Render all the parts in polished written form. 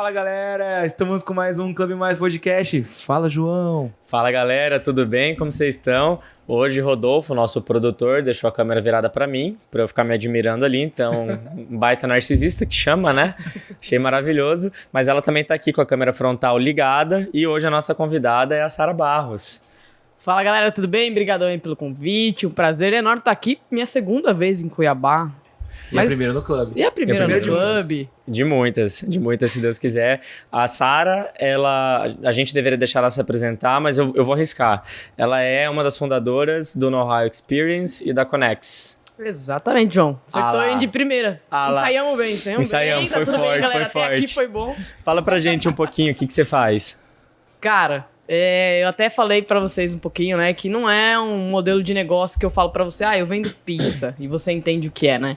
Fala, galera! Estamos com mais um Clube Mais Podcast. Fala, João! Fala, galera, tudo bem? Como vocês estão? Hoje, Rodolfo, nosso produtor, deixou a câmera virada pra mim, pra eu ficar me admirando ali. Então, um baita narcisista que chama, né? Achei maravilhoso. Mas ela também tá aqui com a câmera frontal ligada. E hoje a nossa convidada é a Sara Barros. Fala, galera, tudo bem? Obrigadão aí pelo convite. Um prazer enorme estar aqui. Minha segunda vez em Cuiabá. A primeira no clube. E a primeira no clube. De muitas, se Deus quiser. A Sara, a gente deveria deixar ela se apresentar, mas eu vou arriscar. Ela é uma das fundadoras do Know-How Experience e da Connex. Exatamente, João. Acertou aí de primeira. Ensaiamos bem. Ensaiamos, foi forte, bem, galera, foi forte. Aqui foi bom. Fala pra gente um pouquinho o que você faz. Cara, eu até falei pra vocês um pouquinho, né, que não é um modelo de negócio que eu falo pra você, eu vendo pizza, e você entende o que é, né?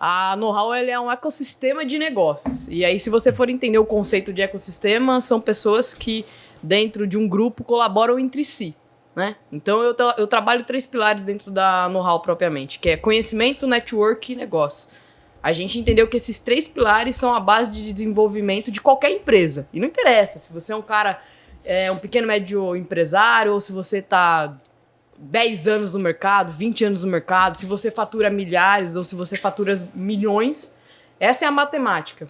A Know-How é um ecossistema de negócios. E aí, se você for entender o conceito de ecossistema, são pessoas que, dentro de um grupo, colaboram entre si, né? Então, eu trabalho 3 pilares dentro da Know-How propriamente, que é conhecimento, network e negócio. A gente entendeu que esses 3 pilares são a base de desenvolvimento de qualquer empresa. E não interessa se você é um cara... um pequeno, médio empresário, ou se você está 10 anos no mercado, 20 anos no mercado, se você fatura milhares ou se você fatura milhões, essa é a matemática,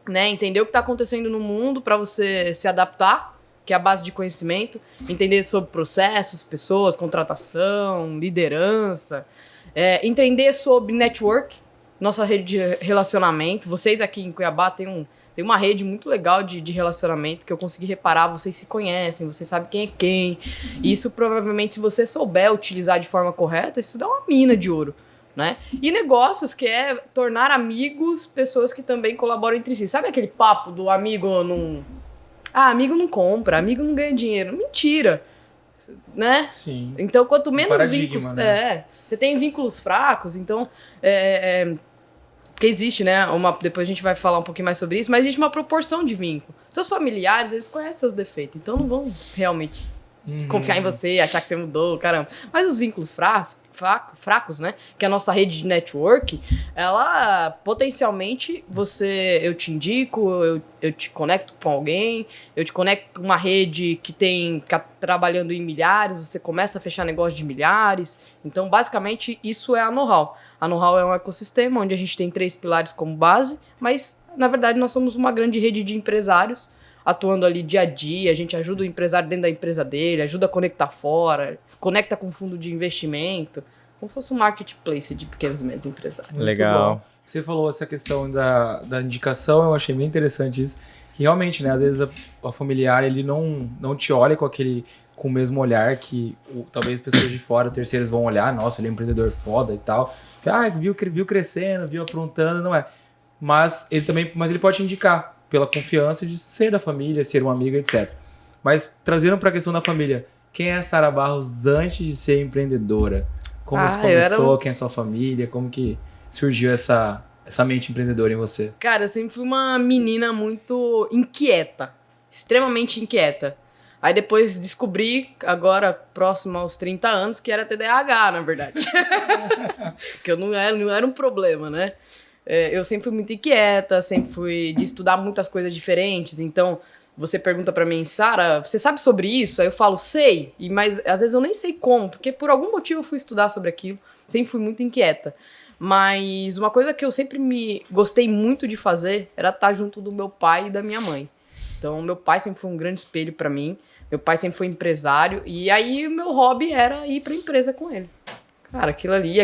né? Entender o que está acontecendo no mundo para você se adaptar, que é a base de conhecimento, entender sobre processos, pessoas, contratação, liderança, entender sobre network, nossa rede de relacionamento. Vocês aqui em Cuiabá têm uma rede muito legal de relacionamento que eu consegui reparar, vocês se conhecem, vocês sabem quem é quem. E isso provavelmente, se você souber utilizar de forma correta, isso dá uma mina de ouro, né? E negócios, que é tornar amigos pessoas que também colaboram entre si. Sabe aquele papo do amigo não... amigo não compra, amigo não ganha dinheiro. Mentira, né? Sim. Então, quanto menos vínculos... né? Você tem vínculos fracos, então... Porque existe, né? Depois a gente vai falar um pouquinho mais sobre isso, mas existe uma proporção de vínculo. Seus familiares, eles conhecem seus defeitos, então não vão realmente confiar em você, achar que você mudou, caramba. Mas os vínculos fracos, né? Que é a nossa rede de network, ela potencialmente eu te indico, eu te conecto com alguém, eu te conecto com uma rede que tá trabalhando em milhares, você começa a fechar negócio de milhares. Então, basicamente, isso é a Know-How. A Know-How é um ecossistema onde a gente tem 3 pilares como base, mas, na verdade, nós somos uma grande rede de empresários atuando ali dia a dia. A gente ajuda o empresário dentro da empresa dele, ajuda a conectar fora, conecta com fundo de investimento, como se fosse um marketplace de pequenos e médios empresários. Legal. Você falou essa questão da indicação, eu achei bem interessante isso. Que realmente, né, às vezes a familiar, ele não te olha com o mesmo olhar que talvez pessoas de fora, terceiros, vão olhar. Nossa, ele é um empreendedor foda e tal. Viu crescendo, viu aprontando, não é. Mas ele pode te indicar pela confiança de ser da família, ser um amigo, etc. Mas trazendo para a questão da família, quem é a Sara Barros antes de ser empreendedora? Como isso começou? Quem é a sua família? Como que surgiu essa mente empreendedora em você? Cara, eu sempre fui uma menina muito inquieta, extremamente inquieta. Aí depois descobri, agora próximo aos 30 anos, que era TDAH, na verdade. Que não era um problema, né? Eu sempre fui muito inquieta, sempre fui de estudar muitas coisas diferentes. Então, você pergunta pra mim, Sara, você sabe sobre isso? Aí eu falo, sei, mas às vezes eu nem sei como, porque por algum motivo eu fui estudar sobre aquilo. Sempre fui muito inquieta. Mas uma coisa que eu sempre gostei muito de fazer era estar junto do meu pai e da minha mãe. Então, meu pai sempre foi um grande espelho pra mim. Meu pai sempre foi empresário, e aí o meu hobby era ir pra empresa com ele. Cara, aquilo ali,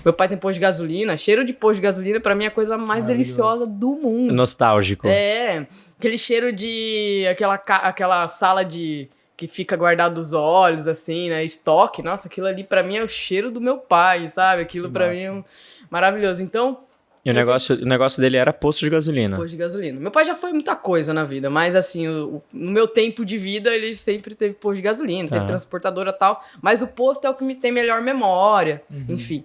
meu pai tem posto de gasolina, cheiro de posto de gasolina pra mim é a coisa mais deliciosa do mundo. Nostálgico. Aquele cheiro de aquela sala que fica guardado os olhos, assim, né, estoque, nossa, aquilo ali pra mim é o cheiro do meu pai, sabe? Aquilo pra mim é maravilhoso. Então... E o negócio dele era posto de gasolina. Posto de gasolina. Meu pai já foi muita coisa na vida, mas assim, no meu tempo de vida, ele sempre teve posto de gasolina, teve transportadora e tal, mas o posto é o que me tem melhor memória, enfim.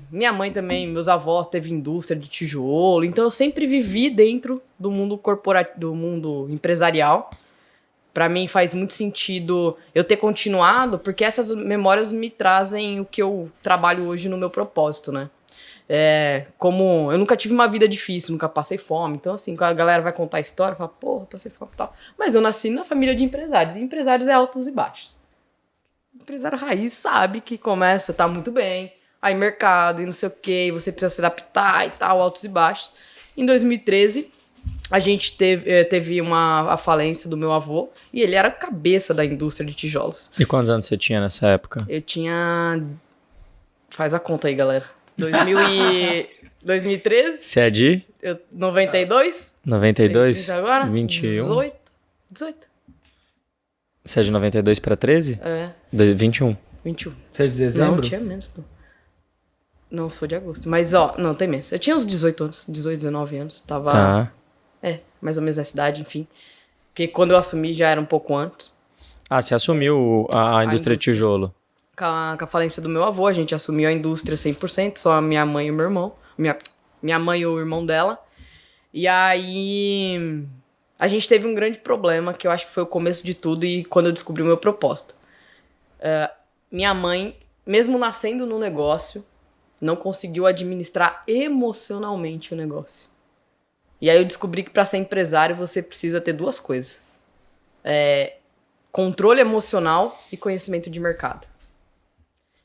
Minha mãe também, meus avós teve indústria de tijolo, então eu sempre vivi dentro do mundo corporativo, do mundo empresarial. Pra mim faz muito sentido eu ter continuado, porque essas memórias me trazem o que eu trabalho hoje no meu propósito, né? Como eu nunca tive uma vida difícil, nunca passei fome. Então, assim, quando a galera vai contar a história, fala, porra, passei fome e tal. Mas eu nasci na família de empresários. E empresários é altos e baixos. O empresário raiz sabe que começa, tá muito bem, aí mercado e não sei o quê, você precisa se adaptar e tal, altos e baixos. Em 2013, a gente teve a falência do meu avô, e ele era a cabeça da indústria de tijolos. E quantos anos você tinha nessa época? Eu tinha... Faz a conta aí, galera. 2013? Você é de? 92? 92? Agora? 21? 18. Você é de 92 pra 13? 21. 21. Você é de dezembro? Não, tinha menos, pô. Não, sou de agosto. Mas, não, tem menos. Eu tinha uns 18 anos, 18, 19 anos. Tava... Tá. Mais ou menos nessa idade, enfim. Porque quando eu assumi já era um pouco antes. Ah, você assumiu a indústria de tijolo. Com a falência do meu avô, a gente assumiu a indústria 100%, só a minha mãe e o meu irmão. Minha mãe e o irmão dela. E aí... A gente teve um grande problema, que eu acho que foi o começo de tudo, e quando eu descobri o meu propósito. Minha mãe, mesmo nascendo no negócio, não conseguiu administrar emocionalmente o negócio. E aí eu descobri que para ser empresário você precisa ter duas coisas. Controle emocional e conhecimento de mercado.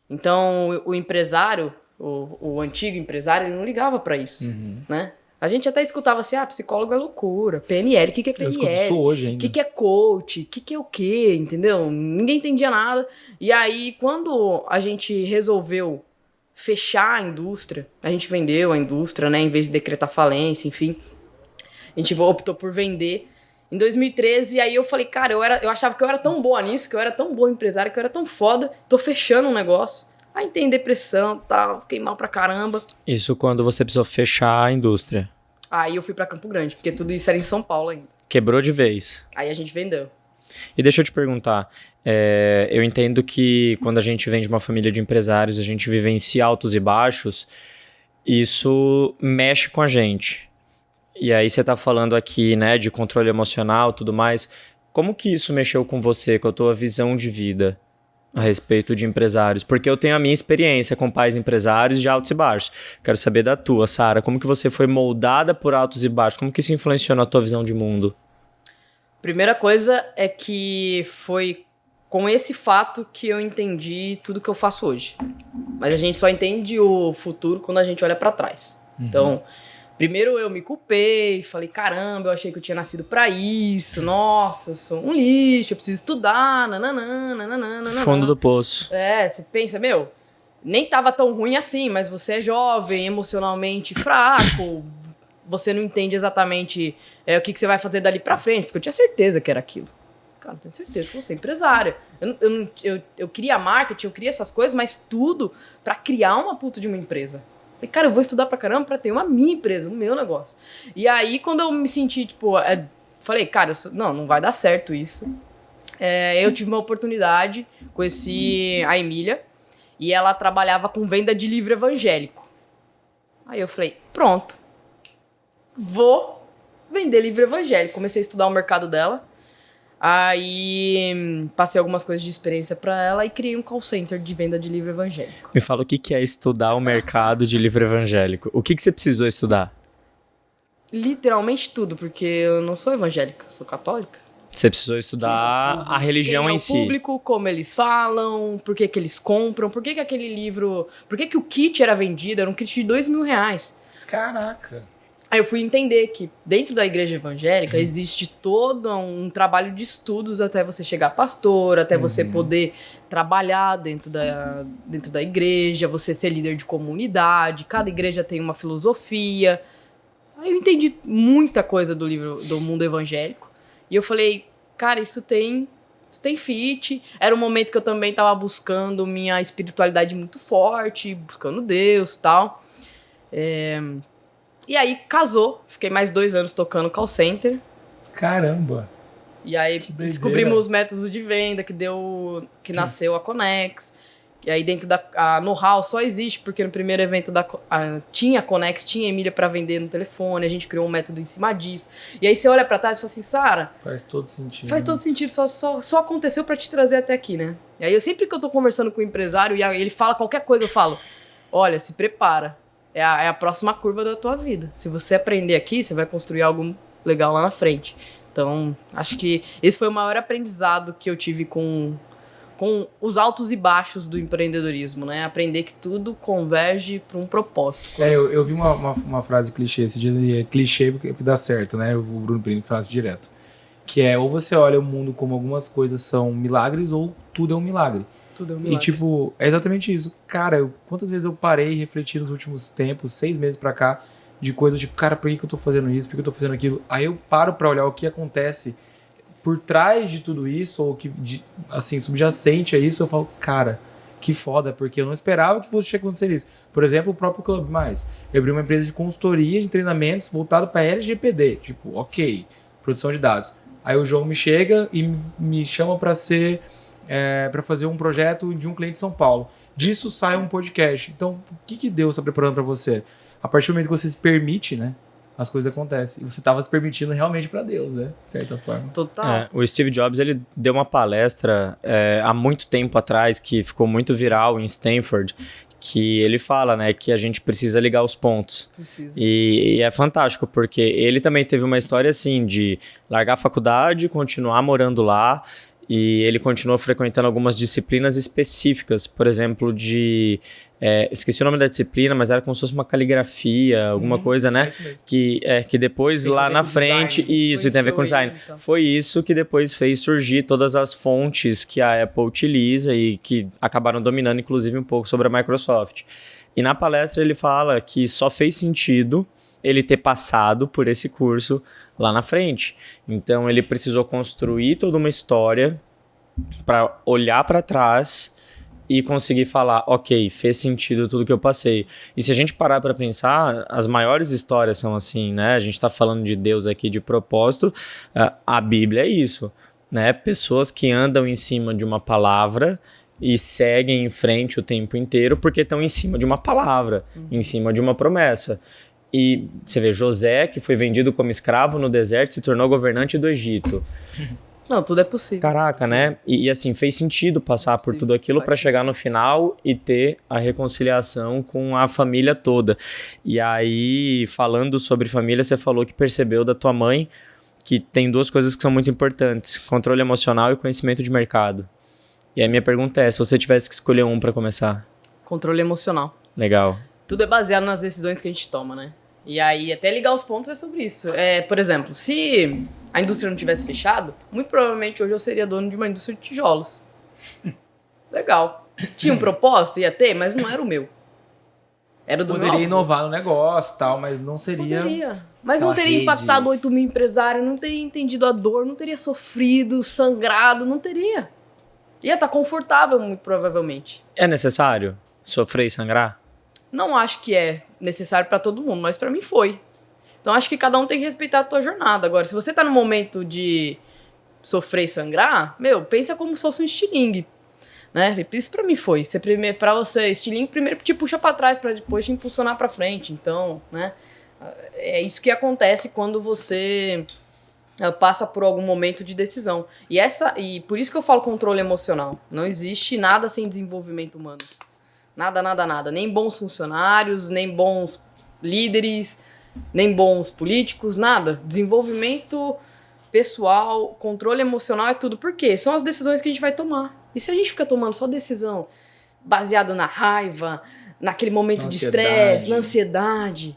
Então o empresário, o antigo empresário, ele não ligava para isso, né? A gente até escutava assim, psicólogo é loucura, PNL, o que é PNL? Eu escuto isso hoje ainda. O que é coach? O que é o quê? Entendeu? Ninguém entendia nada. E aí, quando a gente resolveu fechar a indústria, a gente vendeu a indústria, né? Em vez de decretar falência, enfim. A gente optou por vender. Em 2013, aí eu falei, cara, eu achava que eu era tão boa nisso, que eu era tão boa empresária, que eu era tão foda, tô fechando um negócio. Aí tem depressão e tal, fiquei mal pra caramba. Isso quando você precisou fechar a indústria. Aí eu fui pra Campo Grande, porque tudo isso era em São Paulo ainda. Quebrou de vez. Aí a gente vendeu. E deixa eu te perguntar, eu entendo que quando a gente vem de uma família de empresários, a gente vivencia altos e baixos, isso mexe com a gente. E aí você tá falando aqui, né, de controle emocional e tudo mais. Como que isso mexeu com você, com a tua visão de vida a respeito de empresários? Porque eu tenho a minha experiência com pais empresários de altos e baixos. Quero saber da tua, Sara. Como que você foi moldada por altos e baixos? Como que isso influenciou na tua visão de mundo? Primeira coisa é que foi com esse fato que eu entendi tudo que eu faço hoje. Mas a gente só entende o futuro quando a gente olha pra trás. Então, primeiro eu me culpei, falei, caramba, eu achei que eu tinha nascido pra isso, nossa, eu sou um lixo, eu preciso estudar, nananana. Fundo do poço. Você pensa, nem tava tão ruim assim, mas você é jovem, emocionalmente fraco, você não entende exatamente o que você vai fazer dali pra frente, porque eu tinha certeza que era aquilo. Cara, eu tenho certeza que você é empresária. Eu queria marketing, eu queria essas coisas, mas tudo pra criar uma puta de uma empresa. Falei, cara, eu vou estudar pra caramba pra ter uma minha empresa, o meu negócio. E aí, quando eu me senti, falei, cara, não vai dar certo isso. Eu tive uma oportunidade, conheci a Emília, e ela trabalhava com venda de livro evangélico. Aí eu falei, pronto, vou vender livro evangélico. Comecei a estudar o mercado dela, aí passei algumas coisas de experiência pra ela e criei um call center de venda de livro evangélico. Me fala o que é estudar o mercado de livro evangélico. O que você precisou estudar? Literalmente tudo, porque eu não sou evangélica, sou católica. Você precisou estudar a religião em si. Quem é o público, como eles falam, por que eles compram, por que aquele livro... Por que o kit era vendido? Era um kit de R$2.000. Caraca. Aí eu fui entender que dentro da igreja evangélica existe todo um trabalho de estudos até você chegar pastor, até você poder trabalhar dentro da igreja, você ser líder de comunidade, cada igreja tem uma filosofia. Aí eu entendi muita coisa do livro do mundo evangélico. E eu falei, cara, isso tem fit. Era um momento que eu também estava buscando minha espiritualidade muito forte, buscando Deus e tal. E aí casou, fiquei mais 2 anos tocando call center. Caramba. E aí descobrimos os métodos de venda que nasceu a Connex. E aí dentro da Know-how só existe porque no primeiro evento tinha a Connex, tinha a Emília para vender no telefone, a gente criou um método em cima disso. E aí você olha para trás e fala assim, Sara, faz todo sentido. Faz todo sentido, só aconteceu para te trazer até aqui, né? E aí sempre que eu tô conversando com o empresário e ele fala qualquer coisa, eu falo, olha, se prepara. é a próxima curva da tua vida. Se você aprender aqui, você vai construir algo legal lá na frente. Então, acho que esse foi o maior aprendizado que eu tive com os altos e baixos do empreendedorismo, né? Aprender que tudo converge para um propósito. Eu vi uma frase clichê, esses dias é clichê porque dá certo, né? O Bruno Perini fala isso direto. Que é, ou você olha o mundo como algumas coisas são milagres, ou tudo é um milagre. Tudo é um milagre. E tipo, é exatamente isso. Cara, quantas vezes eu parei e refleti nos últimos tempos, 6 meses pra cá, de coisas tipo, cara, por que eu tô fazendo isso? Por que eu tô fazendo aquilo? Aí eu paro pra olhar o que acontece por trás de tudo isso, ou que, assim, subjacente a isso, eu falo, cara, que foda, porque eu não esperava que fosse acontecer isso. Por exemplo, o próprio Club Mais. Eu abri uma empresa de consultoria de treinamentos voltado para LGPD. Tipo, ok, produção de dados. Aí o João me chega e me chama para para fazer um projeto de um cliente de São Paulo. Disso sai um podcast. Então, o que Deus está preparando para você? A partir do momento que você se permite, né? As coisas acontecem. E você estava se permitindo realmente para Deus, né? De certa forma. Total. O Steve Jobs, ele deu uma palestra há muito tempo atrás, que ficou muito viral em Stanford, que ele fala, né, que a gente precisa ligar os pontos. Precisa. E é fantástico, porque ele também teve uma história assim, de largar a faculdade, continuar morando lá, e ele continuou frequentando algumas disciplinas específicas, por exemplo, esqueci o nome da disciplina, mas era como se fosse uma caligrafia, alguma coisa, né? Que depois lá na frente, isso, tem a ver com design. Então. Foi isso que depois fez surgir todas as fontes que a Apple utiliza e que acabaram dominando, inclusive, um pouco sobre a Microsoft. E na palestra ele fala que só fez sentido ele ter passado por esse curso lá na frente. Então ele precisou construir toda uma história para olhar para trás e conseguir falar, ok, fez sentido tudo que eu passei. E se a gente parar para pensar, as maiores histórias são assim, né? A gente está falando de Deus aqui, de propósito, a Bíblia é isso, né? Pessoas que andam em cima de uma palavra e seguem em frente o tempo inteiro porque estão em cima de uma palavra, em cima de uma promessa. E você vê, José, que foi vendido como escravo no deserto, se tornou governante do Egito. Não, tudo é possível. Caraca, né? E assim, fez sentido passar por tudo aquilo para chegar no final e ter a reconciliação com a família toda. E aí, falando sobre família, você falou que percebeu da tua mãe que tem 2 coisas que são muito importantes: controle emocional e conhecimento de mercado. E a minha pergunta é, se você tivesse que escolher um para começar? Controle emocional. Legal. Tudo é baseado nas decisões que a gente toma, né? E aí, até ligar os pontos é sobre isso. Por exemplo, se a indústria não tivesse fechado, muito provavelmente hoje eu seria dono de uma indústria de tijolos. Legal. Tinha um propósito? Ia ter, mas não era o meu. Era do meu Poderia avô. inovar no negócio e tal, mas não seria... Poderia. Mas não aquela teria rede. impactado 8 mil empresários, não teria entendido a dor, não teria sofrido, sangrado, não teria. Ia estar confortável, muito provavelmente. É necessário sofrer e sangrar? Não acho que é necessário pra todo mundo, mas pra mim foi. Então acho que cada um tem que respeitar a tua jornada. Agora, se você tá no momento de sofrer e sangrar, pensa como se fosse um estilingue, né? Isso pra mim foi. Pra você, estilingue primeiro te puxa pra trás pra depois te impulsionar pra frente. Então, né? É isso que acontece quando você passa por algum momento de decisão. E por isso que eu falo controle emocional. Não existe nada sem desenvolvimento humano. Nada, nada, nada. Nem bons funcionários, nem bons líderes, nem bons políticos, nada. Desenvolvimento pessoal, controle emocional é tudo. Por quê? São as decisões que a gente vai tomar. E se a gente fica tomando só decisão baseada na raiva, naquele momento de estresse, na ansiedade,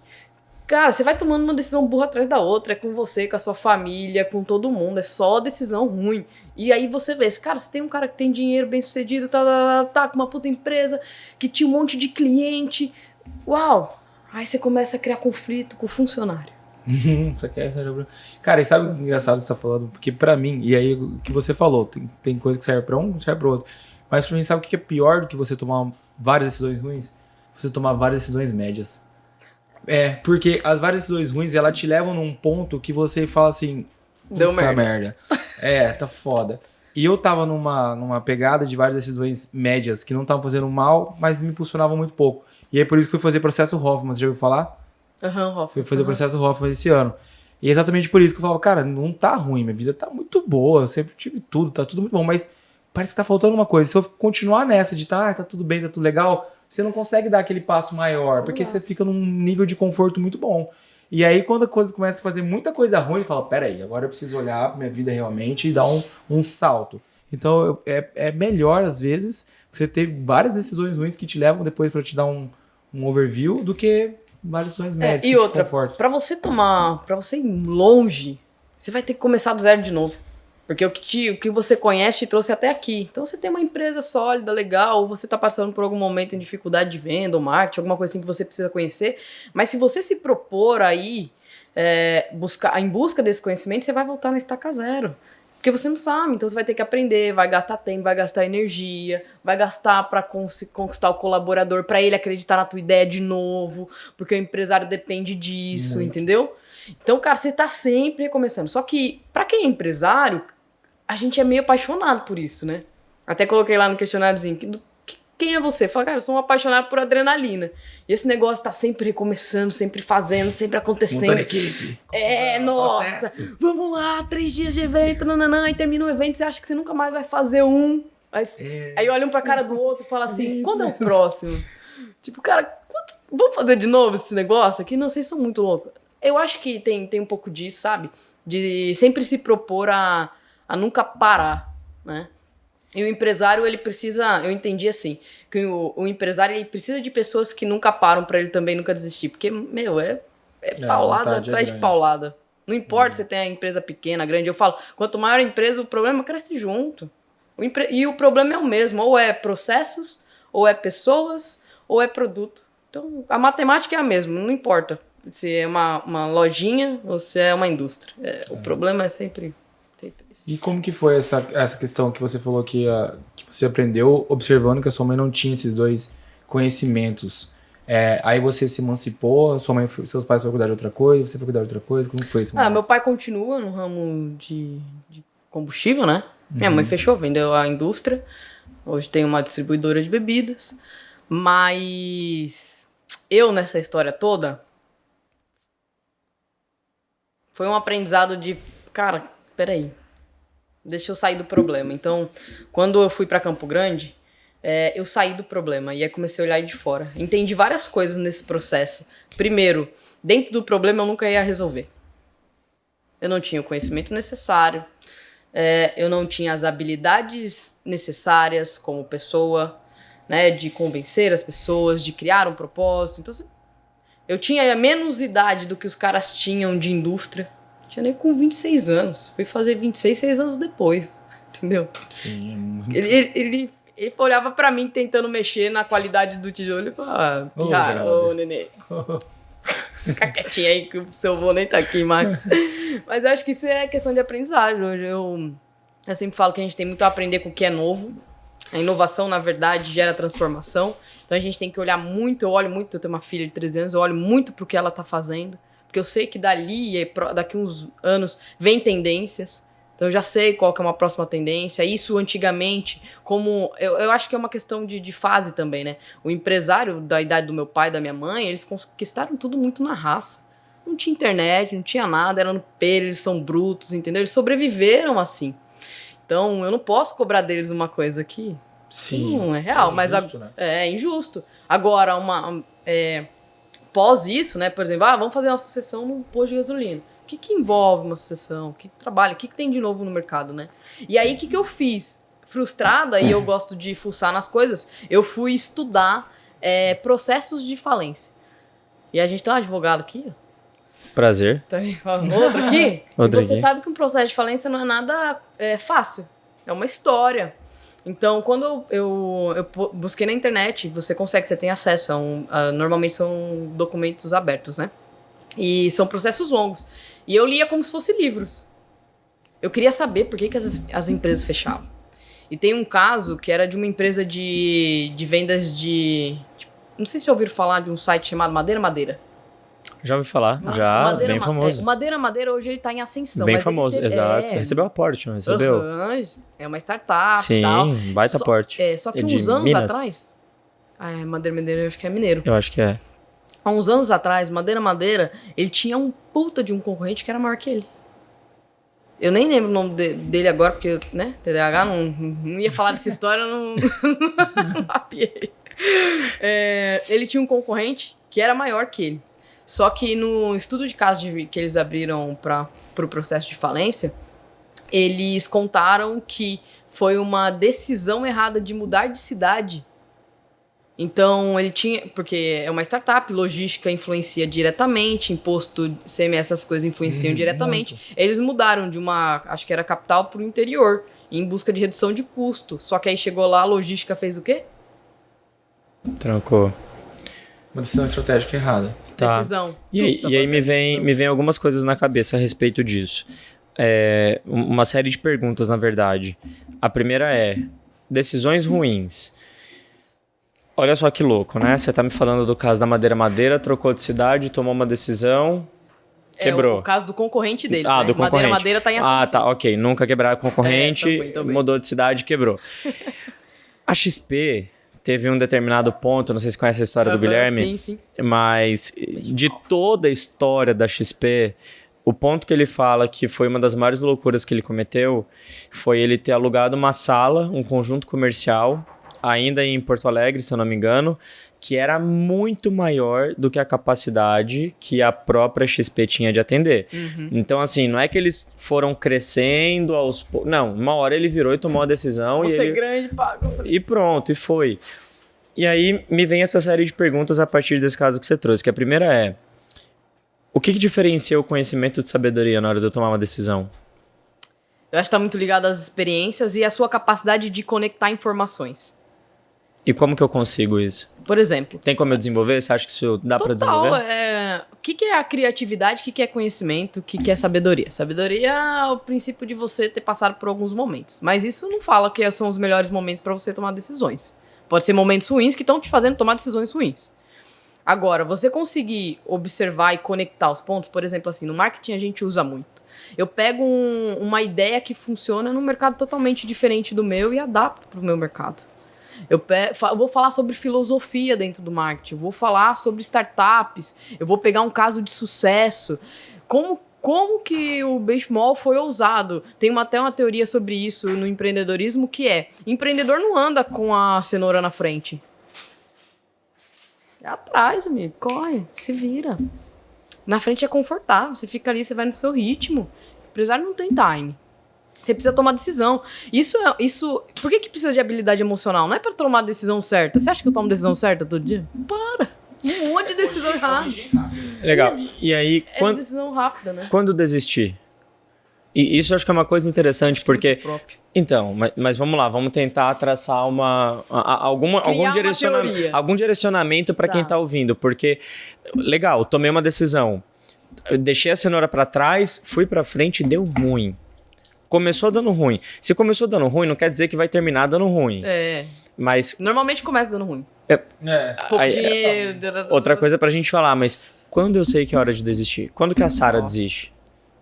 cara, você vai tomando uma decisão burra atrás da outra. É com você, com a sua família, com todo mundo. É só decisão ruim. E aí você vê, cara, você tem um cara que tem dinheiro, bem sucedido, tá com uma puta empresa, que tinha um monte de cliente. Uau! Aí você começa a criar conflito com o funcionário. Você quer... Cara, e sabe o engraçado que você tá falando? Porque pra mim, e aí o que você falou, tem coisa que serve pra um, serve pra outro. Mas pra mim, sabe o que é pior do que você tomar várias decisões ruins? Você tomar várias decisões médias. Porque as várias decisões ruins, elas te levam num ponto que você fala assim... Deu merda. Tá foda. E eu tava numa pegada de várias decisões médias que não estavam fazendo mal, mas me impulsionavam muito pouco. E aí por isso que eu fui fazer processo Hoffman, você já ouviu falar? Hoffman. Fui fazer processo Hoffman esse ano. E é exatamente por isso que eu falo, cara, não tá ruim, minha vida tá muito boa, eu sempre tive tudo, tá tudo muito bom, mas parece que tá faltando uma coisa. Se eu continuar nessa de tá tudo bem, tá tudo legal, você não consegue dar aquele passo maior, porque você fica num nível de conforto muito bom. E aí, quando a coisa começa a fazer muita coisa ruim, você fala, peraí, agora eu preciso olhar pra minha vida realmente e dar um salto. Então, é melhor, às vezes, você ter várias decisões ruins que te levam depois pra te dar um overview do que várias decisões médias que E te outra, confortam. pra você ir longe, você vai ter que começar do zero de novo. Porque o que você conhece te trouxe até aqui. Então você tem uma empresa sólida, legal, ou você está passando por algum momento em dificuldade de venda ou marketing, alguma coisa assim que você precisa conhecer. Mas se você se propor aí em busca desse conhecimento, você vai voltar na estaca zero. Porque você não sabe, então você vai ter que aprender, vai gastar tempo, vai gastar energia, vai gastar para conquistar o colaborador, para ele acreditar na tua ideia de novo, porque o empresário depende disso, entendeu? Então, cara, você tá sempre recomeçando. Só que, para quem é empresário, a gente é meio apaixonado por isso, né? Até coloquei lá no questionáriozinho, quem é você? Fala, cara, eu sou um apaixonado por adrenalina. E esse negócio tá sempre recomeçando, sempre fazendo, sempre acontecendo. Montando equipe. Nossa, vamos lá, 3 dias de evento, nananã, e termina o evento, você acha que você nunca mais vai fazer um. Aí olha um pra cara do outro e fala assim, quando é o próximo? Tipo, cara, vamos fazer de novo esse negócio aqui? Não, vocês são muito loucos. Eu acho que tem um pouco disso, sabe? De sempre se propor a nunca parar, né? E o empresário, ele precisa, eu entendi assim, que o empresário, ele precisa de pessoas que nunca param pra ele também nunca desistir, porque, meu, é paulada atrás de paulada. Não importa se você tem a empresa pequena, grande, eu falo, quanto maior a empresa, o problema cresce junto. E o problema é o mesmo, ou é processos, ou é pessoas, ou é produto. Então, a matemática é a mesma, não importa se é uma lojinha ou se é uma indústria. O problema é sempre isso. E como que foi essa questão que você falou que você aprendeu observando que a sua mãe não tinha esses dois conhecimentos? Aí você se emancipou, seus pais foram cuidar de outra coisa, você foi cuidar de outra coisa? Como que foi esse momento? Meu pai continua no ramo de combustível, né? Minha mãe fechou, vendeu a indústria. Hoje tem uma distribuidora de bebidas. Mas eu, nessa história toda, foi um aprendizado de, cara, peraí, deixa eu sair do problema. Então, quando eu fui para Campo Grande, eu saí do problema e aí comecei a olhar de fora. Entendi várias coisas nesse processo. Primeiro, dentro do problema eu nunca ia resolver. Eu não tinha o conhecimento necessário, eu não tinha as habilidades necessárias como pessoa, né, de convencer as pessoas, de criar um propósito. Então, eu tinha menos idade do que os caras tinham de indústria. Tinha nem com 26 anos. Fui fazer 26, 6 anos depois. Entendeu? Sim, é muito... Ele olhava pra mim tentando mexer na qualidade do tijolo e falava, pirra, nenê. Fica quietinho aí que o seu avô nem tá aqui mais. Mas eu acho que isso é questão de aprendizagem. Hoje eu sempre falo que a gente tem muito a aprender com o que é novo. A inovação, na verdade, gera transformação. Então a gente tem que olhar muito, eu olho muito, eu tenho uma filha de 13 anos, eu olho muito pro que ela tá fazendo, porque eu sei que daqui uns anos vem tendências, então eu já sei qual que é uma próxima tendência. Isso antigamente, como eu acho que é uma questão de fase também, né? O empresário da idade do meu pai e da minha mãe, eles conquistaram tudo muito na raça. Não tinha internet, não tinha nada, era no pelo, eles são brutos, entendeu? Eles sobreviveram assim. Então eu não posso cobrar deles uma coisa aqui. Sim, não é real, mas injusto, né? É injusto. Agora, pós isso, né? Por exemplo, vamos fazer uma sucessão num posto de gasolina. O que envolve uma sucessão? O que trabalha? O que tem de novo no mercado, né? E aí, o que eu fiz? Frustrada, e eu gosto de fuçar nas coisas, eu fui estudar processos de falência. E a gente tem um advogado aqui, ó. Prazer. Outro aqui. Outro E você aqui. sabe que um processo de falência não é nada fácil. É uma história. Então, quando eu busquei na internet, você tem acesso normalmente são documentos abertos, né? E são processos longos. E eu lia como se fossem livros. Eu queria saber por que as empresas fechavam. E tem um caso que era de uma empresa de vendas de... Não sei se já ouviram falar de um site chamado Madeira Madeira. Já ouvi falar, bem famoso. O Madeira Madeira hoje ele tá em ascensão. Bem mas famoso, exato. Recebeu aporte, não recebeu? É uma startup. Sim, tal. baita aporte. Só que de uns anos Minas. atrás... Madeira Madeira eu acho que é mineiro. Eu acho que é. Há uns anos atrás, Madeira Madeira, ele tinha um puta de um concorrente que era maior que ele. Eu nem lembro o nome dele agora, porque, né, TDAH, não ia falar dessa história, não mapeei. Ele tinha um concorrente que era maior que ele. Só que no estudo de caso que eles abriram para o processo de falência, eles contaram que foi uma decisão errada de mudar de cidade. Então, ele tinha... Porque é uma startup, logística influencia diretamente, imposto, CMS, essas coisas influenciam diretamente. Muito. Eles mudaram de uma, acho que era capital, para o interior, em busca de redução de custo. Só que aí chegou lá, a logística fez o quê? Trancou. Uma decisão estratégica errada. Tá. Decisão. E aí me vem algumas coisas na cabeça a respeito disso. Uma série de perguntas, na verdade. A primeira é, decisões ruins. Olha só que louco, né? Você tá me falando do caso da Madeira, trocou de cidade, tomou uma decisão, quebrou. É o caso do concorrente dele. Ah, né? do concorrente. Madeira tá em ascensão. Ah, tá, ok. Nunca quebrar concorrente, também. mudou de cidade, quebrou. A XP teve um determinado ponto, não sei se conhece a história do Guilherme, Sim. mas de toda a história da XP, o ponto que ele fala que foi uma das maiores loucuras que ele cometeu foi ele ter alugado uma sala, um conjunto comercial, ainda em Porto Alegre, se eu não me engano, que era muito maior do que a capacidade que a própria XP tinha de atender. Então, assim, não é que eles foram crescendo aos poucos. Não, uma hora ele virou e tomou a decisão Você e é ele... grande, paga. E pronto, e foi. E aí me vem essa série de perguntas a partir desse caso que você trouxe, que a primeira é, o que diferencia o conhecimento de sabedoria na hora de eu tomar uma decisão? Eu acho que tá muito ligado às experiências e à sua capacidade de conectar informações. E como que eu consigo isso? Por exemplo. Tem como eu desenvolver? Você acha que isso dá pra desenvolver? O que é a criatividade, o que é conhecimento, o que é sabedoria? Sabedoria é o princípio de você ter passado por alguns momentos. Mas isso não fala que são os melhores momentos para você tomar decisões. Pode ser momentos ruins que estão te fazendo tomar decisões ruins. Agora, você conseguir observar e conectar os pontos, por exemplo, assim, no marketing a gente usa muito. Eu pego uma ideia que funciona num mercado totalmente diferente do meu e adapto para o meu mercado. Eu vou falar sobre filosofia dentro do marketing, eu vou falar sobre startups, eu vou pegar um caso de sucesso. Como que o Benchmall foi ousado? Tem até uma teoria sobre isso no empreendedorismo, que é, empreendedor não anda com a cenoura na frente. É atrás, amigo, corre, se vira. Na frente é confortável, você fica ali, você vai no seu ritmo. O empresário não tem time. Você precisa tomar decisão. Por que precisa de habilidade emocional? Não é pra tomar a decisão certa. Você acha que eu tomo decisão certa todo dia? Para! Um monte de decisão errada. Legal. E aí, Decisão rápida, né? quando desistir? E isso eu acho que é uma coisa interessante, porque... Então, mas vamos lá, vamos tentar traçar algum direcionamento para quem tá ouvindo, porque, legal, tomei uma decisão, eu deixei a cenoura para trás, fui para frente e deu ruim. Começou dando ruim. Se começou dando ruim, não quer dizer que vai terminar dando ruim. Mas... Normalmente começa dando ruim. Outra coisa pra gente falar, mas quando eu sei que é hora de desistir? Quando que a Sara desiste?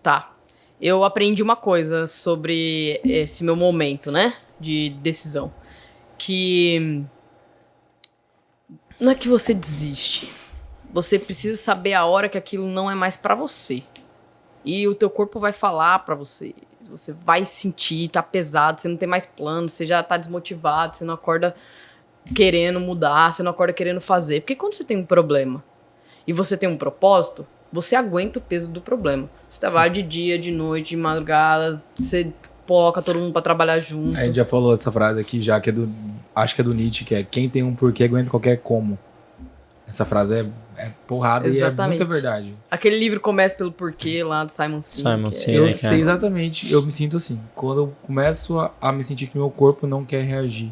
Tá. Eu aprendi uma coisa sobre esse meu momento, né? De decisão. Que não é que você desiste. Você precisa saber a hora que aquilo não é mais pra você. E o teu corpo vai falar pra você. Você vai sentir, tá pesado, você não tem mais plano, você já tá desmotivado, você não acorda querendo mudar, você não acorda querendo fazer. Porque quando você tem um problema e você tem um propósito, você aguenta o peso do problema. Você trabalha de dia, de noite, de madrugada, você coloca todo mundo pra trabalhar junto. A gente já falou essa frase aqui já, que é acho que é do Nietzsche, que é quem tem um porquê aguenta qualquer como. Essa frase é porrada. Exatamente. E é muita verdade. Aquele livro Começa pelo Porquê, lá do Simon Sinek. Eu sei exatamente, eu me sinto assim. Quando eu começo a me sentir que meu corpo não quer reagir.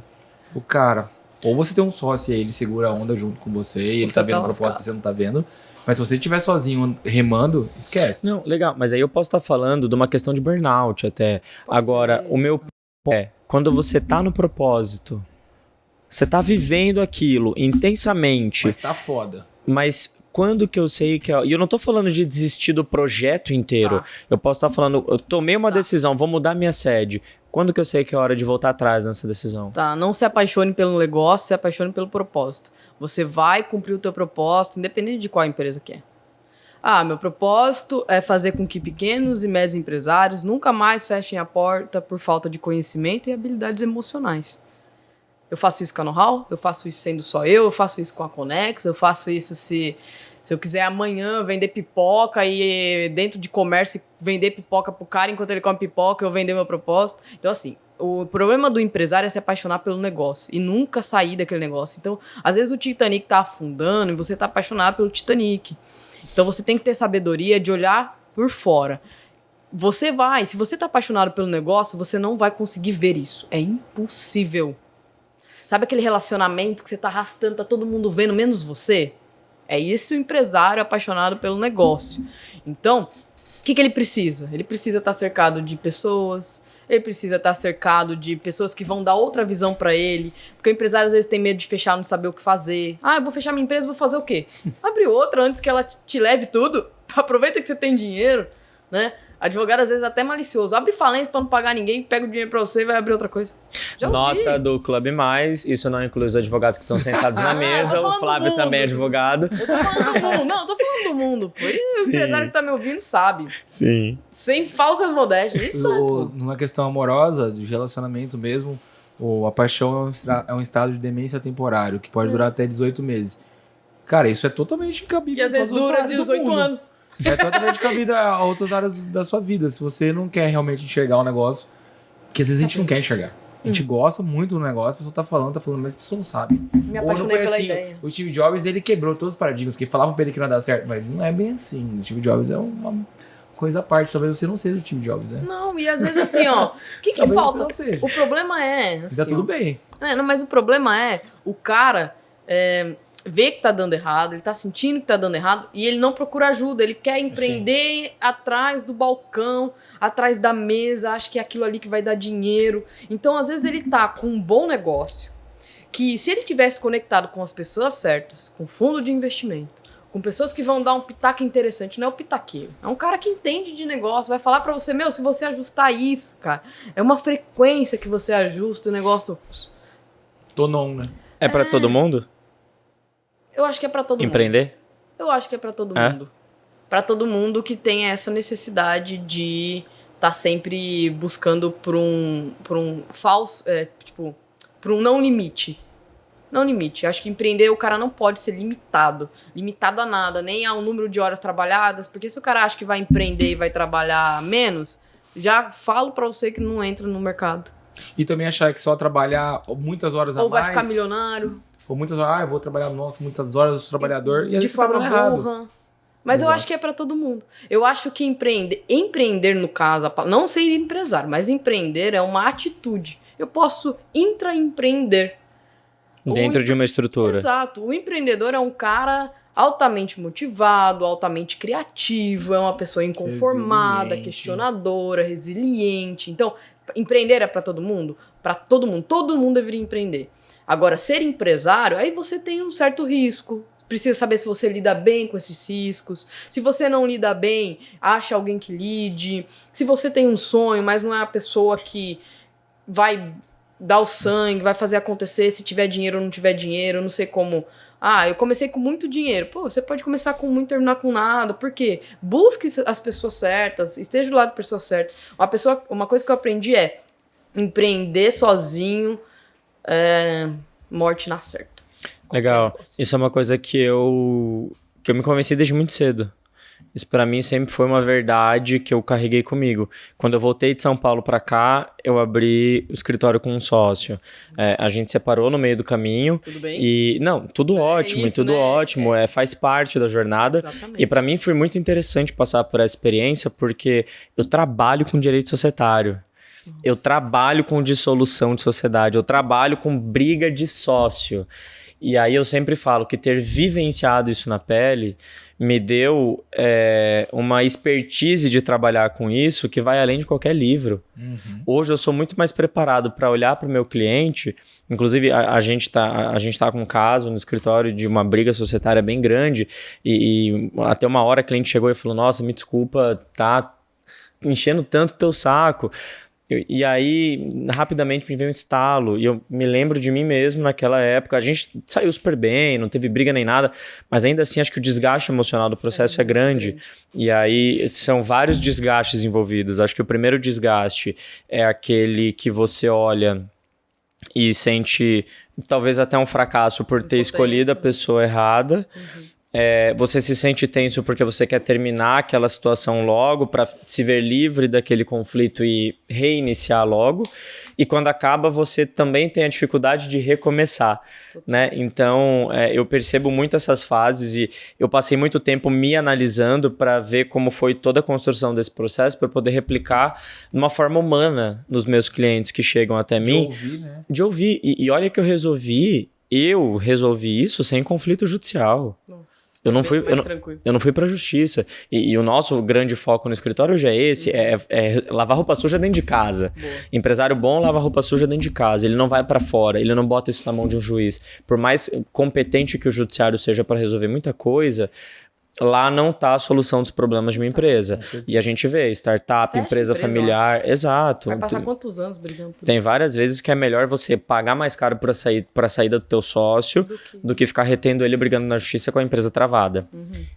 O cara, ou você tem um sócio e aí ele segura a onda junto com você e ele tá vendo o propósito que você não tá vendo. Mas se você estiver sozinho remando, esquece. Não, legal, mas aí eu posso estar falando de uma questão de burnout até. Agora, o meu ponto é, quando você tá no propósito, você tá vivendo aquilo intensamente. Mas tá foda. Mas quando que eu sei que... E eu não tô falando de desistir do projeto inteiro. Eu posso estar falando, eu tomei uma decisão, vou mudar minha sede. Quando que eu sei que é hora de voltar atrás nessa decisão? Tá, não se apaixone pelo negócio, se apaixone pelo propósito. Você vai cumprir o teu propósito, independente de qual empresa que é. Meu propósito é fazer com que pequenos e médios empresários nunca mais fechem a porta por falta de conhecimento e habilidades emocionais. Eu faço isso com a Know-how, eu faço isso sendo só eu faço isso com a Connex, eu faço isso se eu quiser amanhã vender pipoca e dentro de comércio vender pipoca pro cara enquanto ele come pipoca, eu vender meu propósito. Então, assim, o problema do empresário é se apaixonar pelo negócio e nunca sair daquele negócio. Então, às vezes o Titanic tá afundando e você tá apaixonado pelo Titanic. Então, você tem que ter sabedoria de olhar por fora. Se você tá apaixonado pelo negócio, você não vai conseguir ver isso. É impossível. Sabe aquele relacionamento que você tá arrastando, tá todo mundo vendo, menos você? É esse o empresário apaixonado pelo negócio. Então, o que ele precisa? Ele precisa estar cercado de pessoas, ele precisa estar cercado de pessoas que vão dar outra visão para ele, porque o empresário às vezes tem medo de fechar, não saber o que fazer. Eu vou fechar minha empresa, vou fazer o quê? Abre outra antes que ela te leve tudo. Aproveita que você tem dinheiro, né? Advogado, às vezes, até malicioso. Abre falência pra não pagar ninguém, pega o dinheiro pra você e vai abrir outra coisa. Nota do Clube Mais, isso não inclui os advogados que estão sentados na mesa, o Flávio também é advogado. Eu tô falando do mundo. Não, eu tô falando do mundo. O empresário que tá me ouvindo sabe. Sim. Sem falsas modéstias, a gente sabe. Numa questão amorosa, de relacionamento mesmo, a paixão é um estado de demência temporário, que pode durar até 18 meses. Cara, isso é totalmente incabível. E às vezes dura 18 anos. É totalmente cabida a outras áreas da sua vida. Se você não quer realmente enxergar o negócio, que às vezes a gente não quer enxergar. A gente gosta muito do negócio, a pessoa tá falando, mas a pessoa não sabe. Me apaixonei Ou não foi pela assim, ideia. o Steve Jobs, ele quebrou todos os paradigmas, porque falavam pra ele que não ia dar certo, mas não é bem assim. O Steve Jobs é uma coisa à parte, talvez você não seja o Steve Jobs, né? Não, e às vezes assim, ó, o que Talvez falta? você não seja. O problema é... Assim, Tá tudo bem. Mas o problema é, o cara vê que tá dando errado, ele tá sentindo que tá dando errado e ele não procura ajuda, ele quer empreender atrás do balcão, atrás da mesa, acha que é aquilo ali que vai dar dinheiro. Então, às vezes, ele tá com um bom negócio, que se ele tivesse conectado com as pessoas certas, com fundo de investimento, com pessoas que vão dar um pitaco interessante, não é o pitaqueiro, é um cara que entende de negócio, vai falar pra você, se você ajustar isso, cara, é uma frequência que você ajusta o negócio. Tonon, né? É pra todo mundo? Eu acho que é pra todo mundo. Empreender? Eu acho que é pra todo mundo. Pra todo mundo que tem essa necessidade de tá sempre buscando por um falso, por um não limite. Não limite. Eu acho que empreender o cara não pode ser limitado. Limitado a nada, nem ao número de horas trabalhadas, porque se o cara acha que vai empreender e vai trabalhar menos, já falo pra você que não entra no mercado. E também achar que só trabalhar muitas horas a mais... Ou vai ficar milionário. Ou muitas horas, eu vou trabalhar, muitas horas, eu sou trabalhador, e às de vezes forma tá errado. burra. Mas Exato. eu acho que é pra todo mundo. Eu acho que empreender no caso, não ser empresário, mas empreender é uma atitude. Eu posso intraempreender. Dentro de uma estrutura. Exato. O empreendedor é um cara altamente motivado, altamente criativo, é uma pessoa inconformada, questionadora, resiliente. Então, empreender é pra todo mundo? Pra todo mundo. Todo mundo deveria empreender. Agora, ser empresário, aí você tem um certo risco. Precisa saber se você lida bem com esses riscos. Se você não lida bem, acha alguém que lide. Se você tem um sonho, mas não é a pessoa que vai dar o sangue, vai fazer acontecer, se tiver dinheiro ou não tiver dinheiro, eu não sei como. Eu comecei com muito dinheiro. Pô, você pode começar com muito e terminar com nada. Por quê? Busque as pessoas certas, esteja do lado de pessoas certas. Uma coisa que eu aprendi é empreender sozinho, morte na certa. Legal. Isso é uma coisa que eu me convenci desde muito cedo. Isso pra mim sempre foi uma verdade que eu carreguei comigo. Quando eu voltei de São Paulo pra cá, eu abri o escritório com um sócio. A gente separou no meio do caminho. Tudo bem? E, não, tudo ótimo, isso, tudo né? ótimo. Faz parte da jornada. Exatamente. E pra mim foi muito interessante passar por essa experiência, porque eu trabalho com direito societário. Eu trabalho com dissolução de sociedade. Eu trabalho com briga de sócio. E aí eu sempre falo que ter vivenciado isso na pele me deu uma expertise de trabalhar com isso que vai além de qualquer livro. Uhum. Hoje eu sou muito mais preparado para olhar para o meu cliente. Inclusive, a gente tá com um caso no escritório de uma briga societária bem grande e até uma hora a cliente chegou e falou, nossa, me desculpa, tá enchendo tanto teu saco. E aí, rapidamente me veio um estalo, e eu me lembro de mim mesmo naquela época. A gente saiu super bem, não teve briga nem nada, mas ainda assim acho que o desgaste emocional do processo é grande. E aí são vários desgastes envolvidos. Acho que o primeiro desgaste é aquele que você olha e sente talvez até um fracasso por ter escolhido a pessoa errada. Você se sente tenso porque você quer terminar aquela situação logo para se ver livre daquele conflito e reiniciar logo. E quando acaba, você também tem a dificuldade de recomeçar, né? Então, eu percebo muito essas fases e eu passei muito tempo me analisando para ver como foi toda a construção desse processo para poder replicar de uma forma humana nos meus clientes que chegam até mim. De ouvir, né? De ouvir. E olha que eu resolvi isso sem conflito judicial. Nossa, Eu não fui pra justiça. E o nosso grande foco no escritório hoje é esse, é lavar roupa suja dentro de casa. Boa. Empresário bom lava roupa suja dentro de casa. Ele não vai pra fora, ele não bota isso na mão de um juiz. Por mais competente que o judiciário seja para resolver muita coisa, lá não tá a solução dos problemas de uma empresa. E a gente vê, startup, Fecha empresa empresa, familiar, exato. Vai passar quantos anos brigando por Tem várias vezes que é melhor você pagar mais caro pra saída do teu sócio do que ficar retendo ele brigando na justiça com a empresa travada.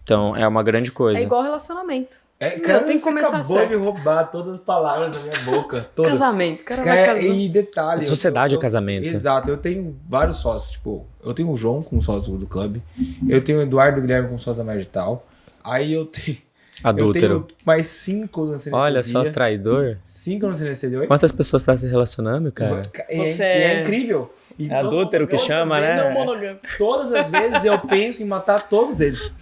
Então, é uma grande coisa. É igual relacionamento. Cara, tem que você começar acabou certo. de roubar todas as palavras da minha boca. Todas. Casamento. O cara vai casar. E detalhe... Sociedade é casamento. Exato. Eu tenho vários sócios. Tipo, eu tenho o João como sócio do clube. Eu tenho o Eduardo Guilherme como sócio da Magital. Aí eu tenho... Adúltero. Eu tenho mais 5 no Sinestesia. Olha só, traidor. 5 no Sinestesia. Quantas pessoas estão se relacionando, cara? Você é incrível. E É adúltero que chama, né? Não monogâmico. todas as vezes eu penso em matar todos eles.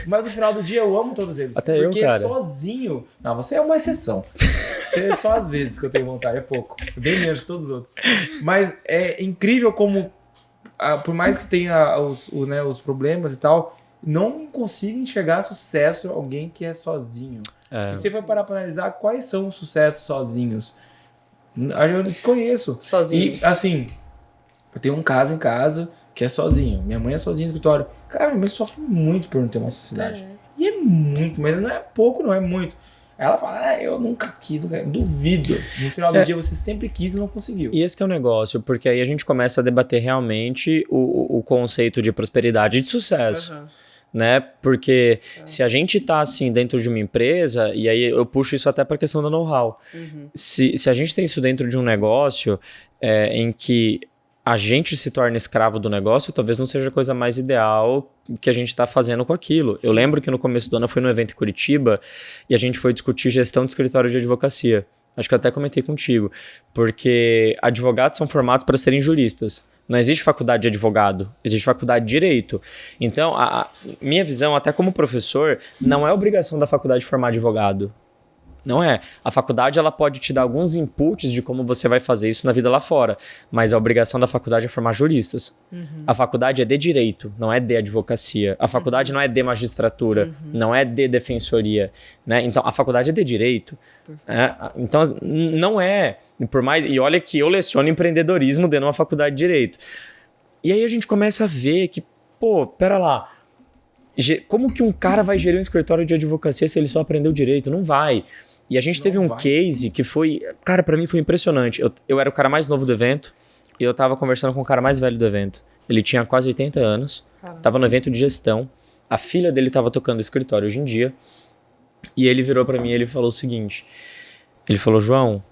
Mas no final do dia eu amo todos eles. Até eu, porque cara. sozinho... Não, você é uma exceção. Você, só às vezes que eu tenho vontade, é pouco. Bem menos que todos os outros. Mas é incrível como, por mais que tenha os problemas e tal, não consigo enxergar sucesso alguém que é sozinho. Se você for parar pra analisar, quais são os sucessos sozinhos? Eu desconheço. Sozinho. E, assim, eu tenho um caso em casa que é sozinho. Minha mãe é sozinha no escritório. Cara, minha mãe sofre muito por não ter uma sociedade. E é muito, mas não é pouco, não é muito. Ela fala, eu nunca quis, duvido. No final do dia você sempre quis e não conseguiu. E esse que é o negócio, porque aí a gente começa a debater realmente o conceito de prosperidade e de sucesso. Né? Porque se a gente tá assim dentro de uma empresa, e aí eu puxo isso até para a questão do know-how. Se a gente tem isso dentro de um negócio em que a gente se torna escravo do negócio, talvez não seja a coisa mais ideal que a gente está fazendo com aquilo. Sim. Eu lembro que no começo do ano eu fui no evento em Curitiba e a gente foi discutir gestão de escritório de advocacia. Acho que eu até comentei contigo. Porque advogados são formados para serem juristas. Não existe faculdade de advogado, existe faculdade de direito. Então, a minha visão, até como professor, não é obrigação da faculdade formar advogado. Não é. A faculdade ela pode te dar alguns inputs de como você vai fazer isso na vida lá fora, mas a obrigação da faculdade é formar juristas. A faculdade é de direito, não é de advocacia. A faculdade não é de magistratura, não é de defensoria. Né? Então, a faculdade é de direito. Então, não é... Por mais, e olha que eu leciono empreendedorismo dentro de uma faculdade de direito. E aí a gente começa a ver que, pera lá, como que um cara vai gerir um escritório de advocacia se ele só aprendeu direito? Não vai. E a gente teve um case que foi... Cara, pra mim foi impressionante. Eu era o cara mais novo do evento e eu tava conversando com o cara mais velho do evento. Ele tinha quase 80 anos, tava no evento de gestão. A filha dele tava tocando o escritório hoje em dia. E ele virou pra mim e ele falou o seguinte. Ele falou, João,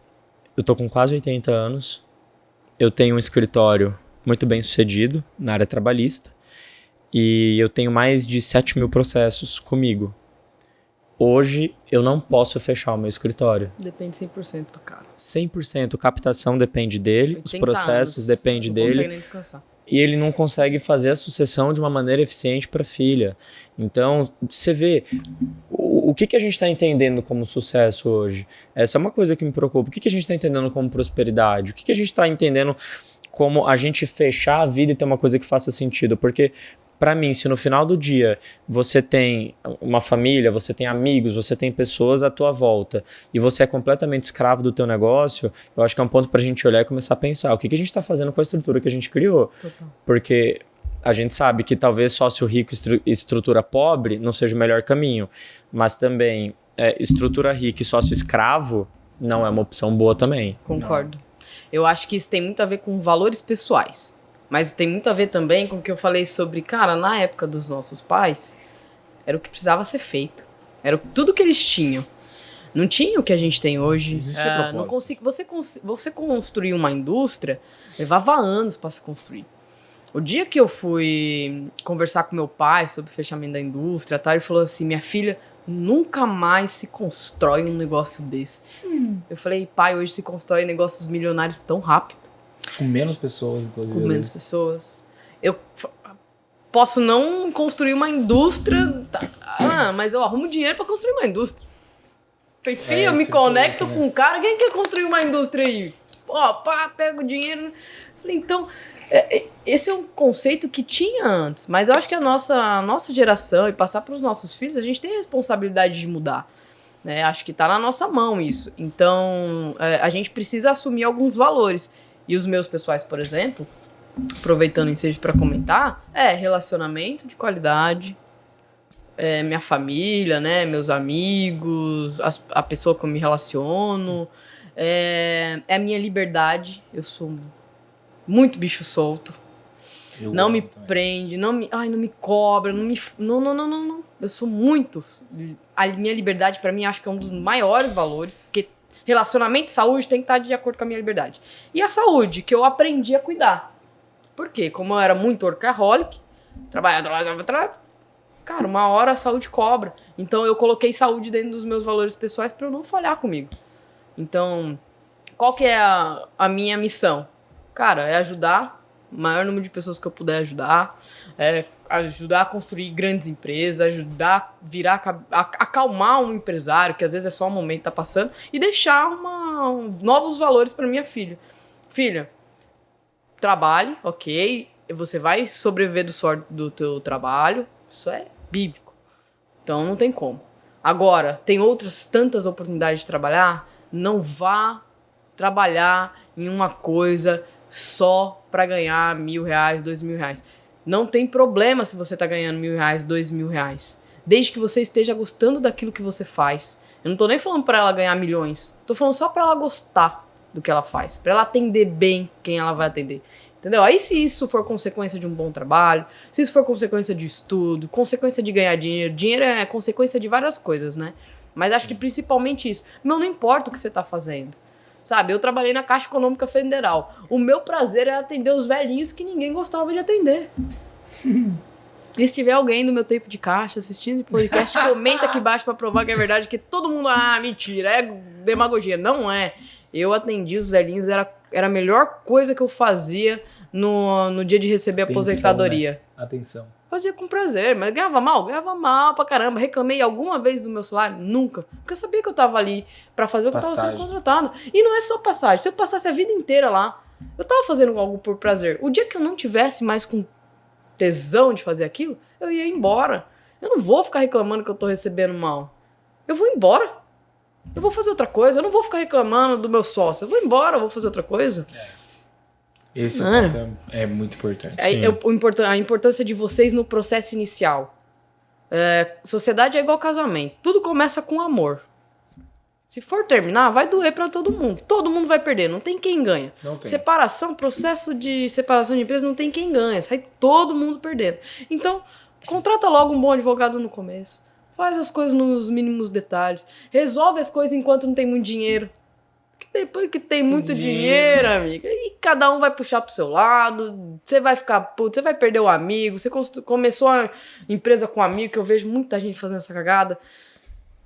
eu tô com quase 80 anos. Eu tenho um escritório muito bem sucedido na área trabalhista. E eu tenho mais de 7.000 processos comigo. Hoje, eu não posso fechar o meu escritório. Depende 100% do cara. 100%. Captação depende dele, os processos dependem dele. Não consegue nem descansar. E ele não consegue fazer a sucessão de uma maneira eficiente para a filha. Então, você vê, o que a gente está entendendo como sucesso hoje? Essa é uma coisa que me preocupa. O que a gente está entendendo como prosperidade? O que a gente está entendendo como a gente fechar a vida e ter uma coisa que faça sentido? Porque... Pra mim, se no final do dia você tem uma família, você tem amigos, você tem pessoas à tua volta e você é completamente escravo do teu negócio, eu acho que é um ponto pra gente olhar e começar a pensar o que a gente tá fazendo com a estrutura que a gente criou. Total. Porque a gente sabe que talvez sócio rico e estrutura pobre não seja o melhor caminho, mas também estrutura rica e sócio escravo não é uma opção boa também. Concordo. Eu acho que isso tem muito a ver com valores pessoais. Mas tem muito a ver também com o que eu falei sobre, cara, na época dos nossos pais, era o que precisava ser feito. Era tudo que eles tinham. Não tinha o que a gente tem hoje. Existia Não propósito. você construir uma indústria levava anos para se construir. O dia que eu fui conversar com meu pai sobre o fechamento da indústria, tá, ele falou assim, minha filha, nunca mais se constrói um negócio desse. Eu falei, pai, hoje se constrói negócios milionários tão rápido, Com menos pessoas, inclusive. com às menos vezes. pessoas. Eu posso não construir uma indústria, mas eu arrumo dinheiro para construir uma indústria. Falei, filho, eu me você conecto falou, né? com um cara, quem quer construir uma indústria aí? Ó, pá, pega o dinheiro. Falei, então, esse é um conceito que tinha antes, mas eu acho que a nossa geração e passar para os nossos filhos, a gente tem a responsabilidade de mudar. Né? Acho que tá na nossa mão isso. Então, a gente precisa assumir alguns valores. E os meus pessoais, por exemplo, aproveitando o ensejo para comentar, relacionamento de qualidade, minha família, né, meus amigos, a pessoa que eu me relaciono, é a minha liberdade. Eu sou muito bicho solto. Eu Não amo me também. prende, não me cobra, não. Eu sou muito. A minha liberdade, pra mim, acho que é um dos maiores valores, porque relacionamento e saúde tem que estar de acordo com a minha liberdade. E a saúde, que eu aprendi a cuidar. Por quê? Como eu era muito workaholic, trabalhava, cara, uma hora a saúde cobra. Então eu coloquei saúde dentro dos meus valores pessoais pra eu não falhar comigo. Então, qual que é a minha missão? Cara, é ajudar o maior número de pessoas que eu puder ajudar, ajudar a construir grandes empresas, ajudar a acalmar um empresário, que às vezes é só um momento que tá passando, e deixar novos valores para minha filha. Filha, trabalhe, ok, você vai sobreviver do suor do teu trabalho, isso é bíblico, então não tem como. Agora, tem outras tantas oportunidades de trabalhar, não vá trabalhar em uma coisa só para ganhar R$1.000, R$2.000. Não tem problema se você tá ganhando R$1.000, R$2.000. Desde que você esteja gostando daquilo que você faz. Eu não tô nem falando para ela ganhar milhões. Tô falando só para ela gostar do que ela faz. Para ela atender bem quem ela vai atender. Entendeu? Aí se isso for consequência de um bom trabalho, se isso for consequência de estudo, consequência de ganhar dinheiro. Dinheiro é consequência de várias coisas, né? Mas acho que principalmente isso. Não importa o que você tá fazendo. Sabe, eu trabalhei na Caixa Econômica Federal. O meu prazer é atender os velhinhos que ninguém gostava de atender. E se tiver alguém do meu tempo de caixa assistindo o podcast, comenta aqui embaixo pra provar que é verdade, que todo mundo, mentira, é demagogia. Não é. Eu atendi os velhinhos, era a melhor coisa que eu fazia no dia de receber a Atenção, aposentadoria. né? Atenção. Fazia com prazer, mas ganhava mal pra caramba. Reclamei alguma vez do meu salário? Nunca. Porque eu sabia que eu tava ali pra fazer o que eu tava sendo contratado. E não é só passagem. Se eu passasse a vida inteira lá, eu tava fazendo algo por prazer. O dia que eu não tivesse mais com tesão de fazer aquilo, eu ia embora. Eu não vou ficar reclamando que eu tô recebendo mal. Eu vou embora. Eu vou fazer outra coisa. Eu não vou ficar reclamando do meu sócio. Eu vou embora, eu vou fazer outra coisa. Esse ponto é muito importante. A importância de vocês no processo inicial. Sociedade é igual casamento. Tudo começa com amor. Se for terminar, vai doer pra todo mundo. Todo mundo vai perder, não tem quem ganha. Não tem. Processo de separação de empresa, não tem quem ganha. Sai todo mundo perdendo. Então, contrata logo um bom advogado no começo. Faz as coisas nos mínimos detalhes. Resolve as coisas enquanto não tem muito dinheiro. Depois que tem muito dinheiro, amiga, e cada um vai puxar pro seu lado, você vai ficar puto, você vai perder o amigo, você começou a empresa com um amigo, que eu vejo muita gente fazendo essa cagada,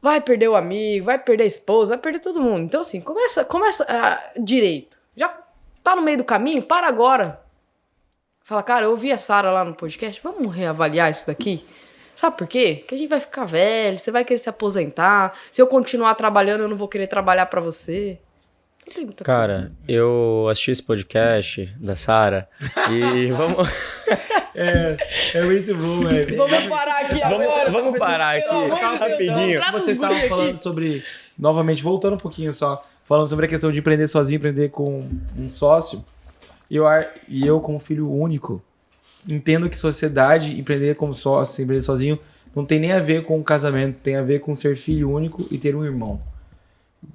vai perder o amigo, vai perder a esposa, vai perder todo mundo. Então assim, começa direito. Já tá no meio do caminho, para agora. Fala, cara, eu ouvi a Sara lá no podcast, vamos reavaliar isso daqui? Sabe por quê? Porque a gente vai ficar velho, você vai querer se aposentar, se eu continuar trabalhando, eu não vou querer trabalhar pra você. Cara, eu assisti esse podcast da Sara e vamos... É muito bom, velho. Vamos parar aqui agora. Vamos parar aqui, rapidinho. Vocês estavam falando sobre... Novamente, voltando um pouquinho só. Falando sobre a questão de empreender sozinho, empreender com um sócio. E eu, como filho único, entendo que sociedade, empreender como sócio, empreender sozinho, não tem nem a ver com casamento. Tem a ver com ser filho único e ter um irmão.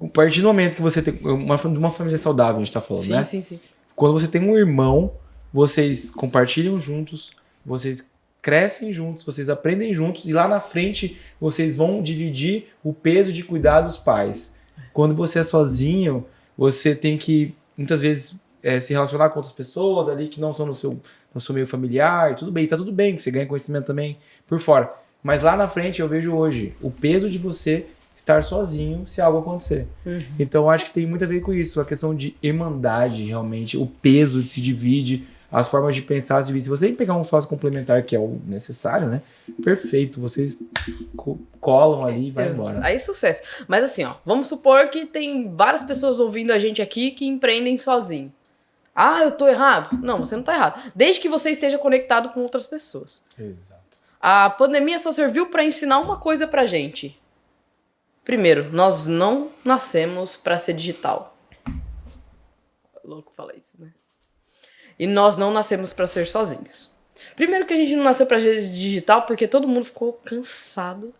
A partir do momento que você tem uma família saudável, a gente tá falando, né? Sim. Quando você tem um irmão, vocês compartilham juntos, vocês crescem juntos, vocês aprendem juntos e lá na frente vocês vão dividir o peso de cuidar dos pais. Quando você é sozinho, você tem que, muitas vezes, se relacionar com outras pessoas ali que não são no seu meio familiar, tudo bem, tá tudo bem, você ganha conhecimento também por fora. Mas lá na frente eu vejo hoje o peso de você estar sozinho se algo acontecer. Então eu acho que tem muito a ver com isso, a questão de irmandade realmente, o peso se divide, as formas de pensar se dividem. Se você pegar um sócio complementar, que é o necessário, né? Perfeito, vocês colam ali e vai embora. Aí sucesso. Mas assim, ó, vamos supor que tem várias pessoas ouvindo a gente aqui que empreendem sozinho. Ah, eu tô errado? Não, você não tá errado. Desde que você esteja conectado com outras pessoas. Exato. A pandemia só serviu para ensinar uma coisa pra gente. Primeiro, nós não nascemos para ser digital. Louco falar isso, né? E nós não nascemos para ser sozinhos. Primeiro que a gente não nasceu para ser digital porque todo mundo ficou cansado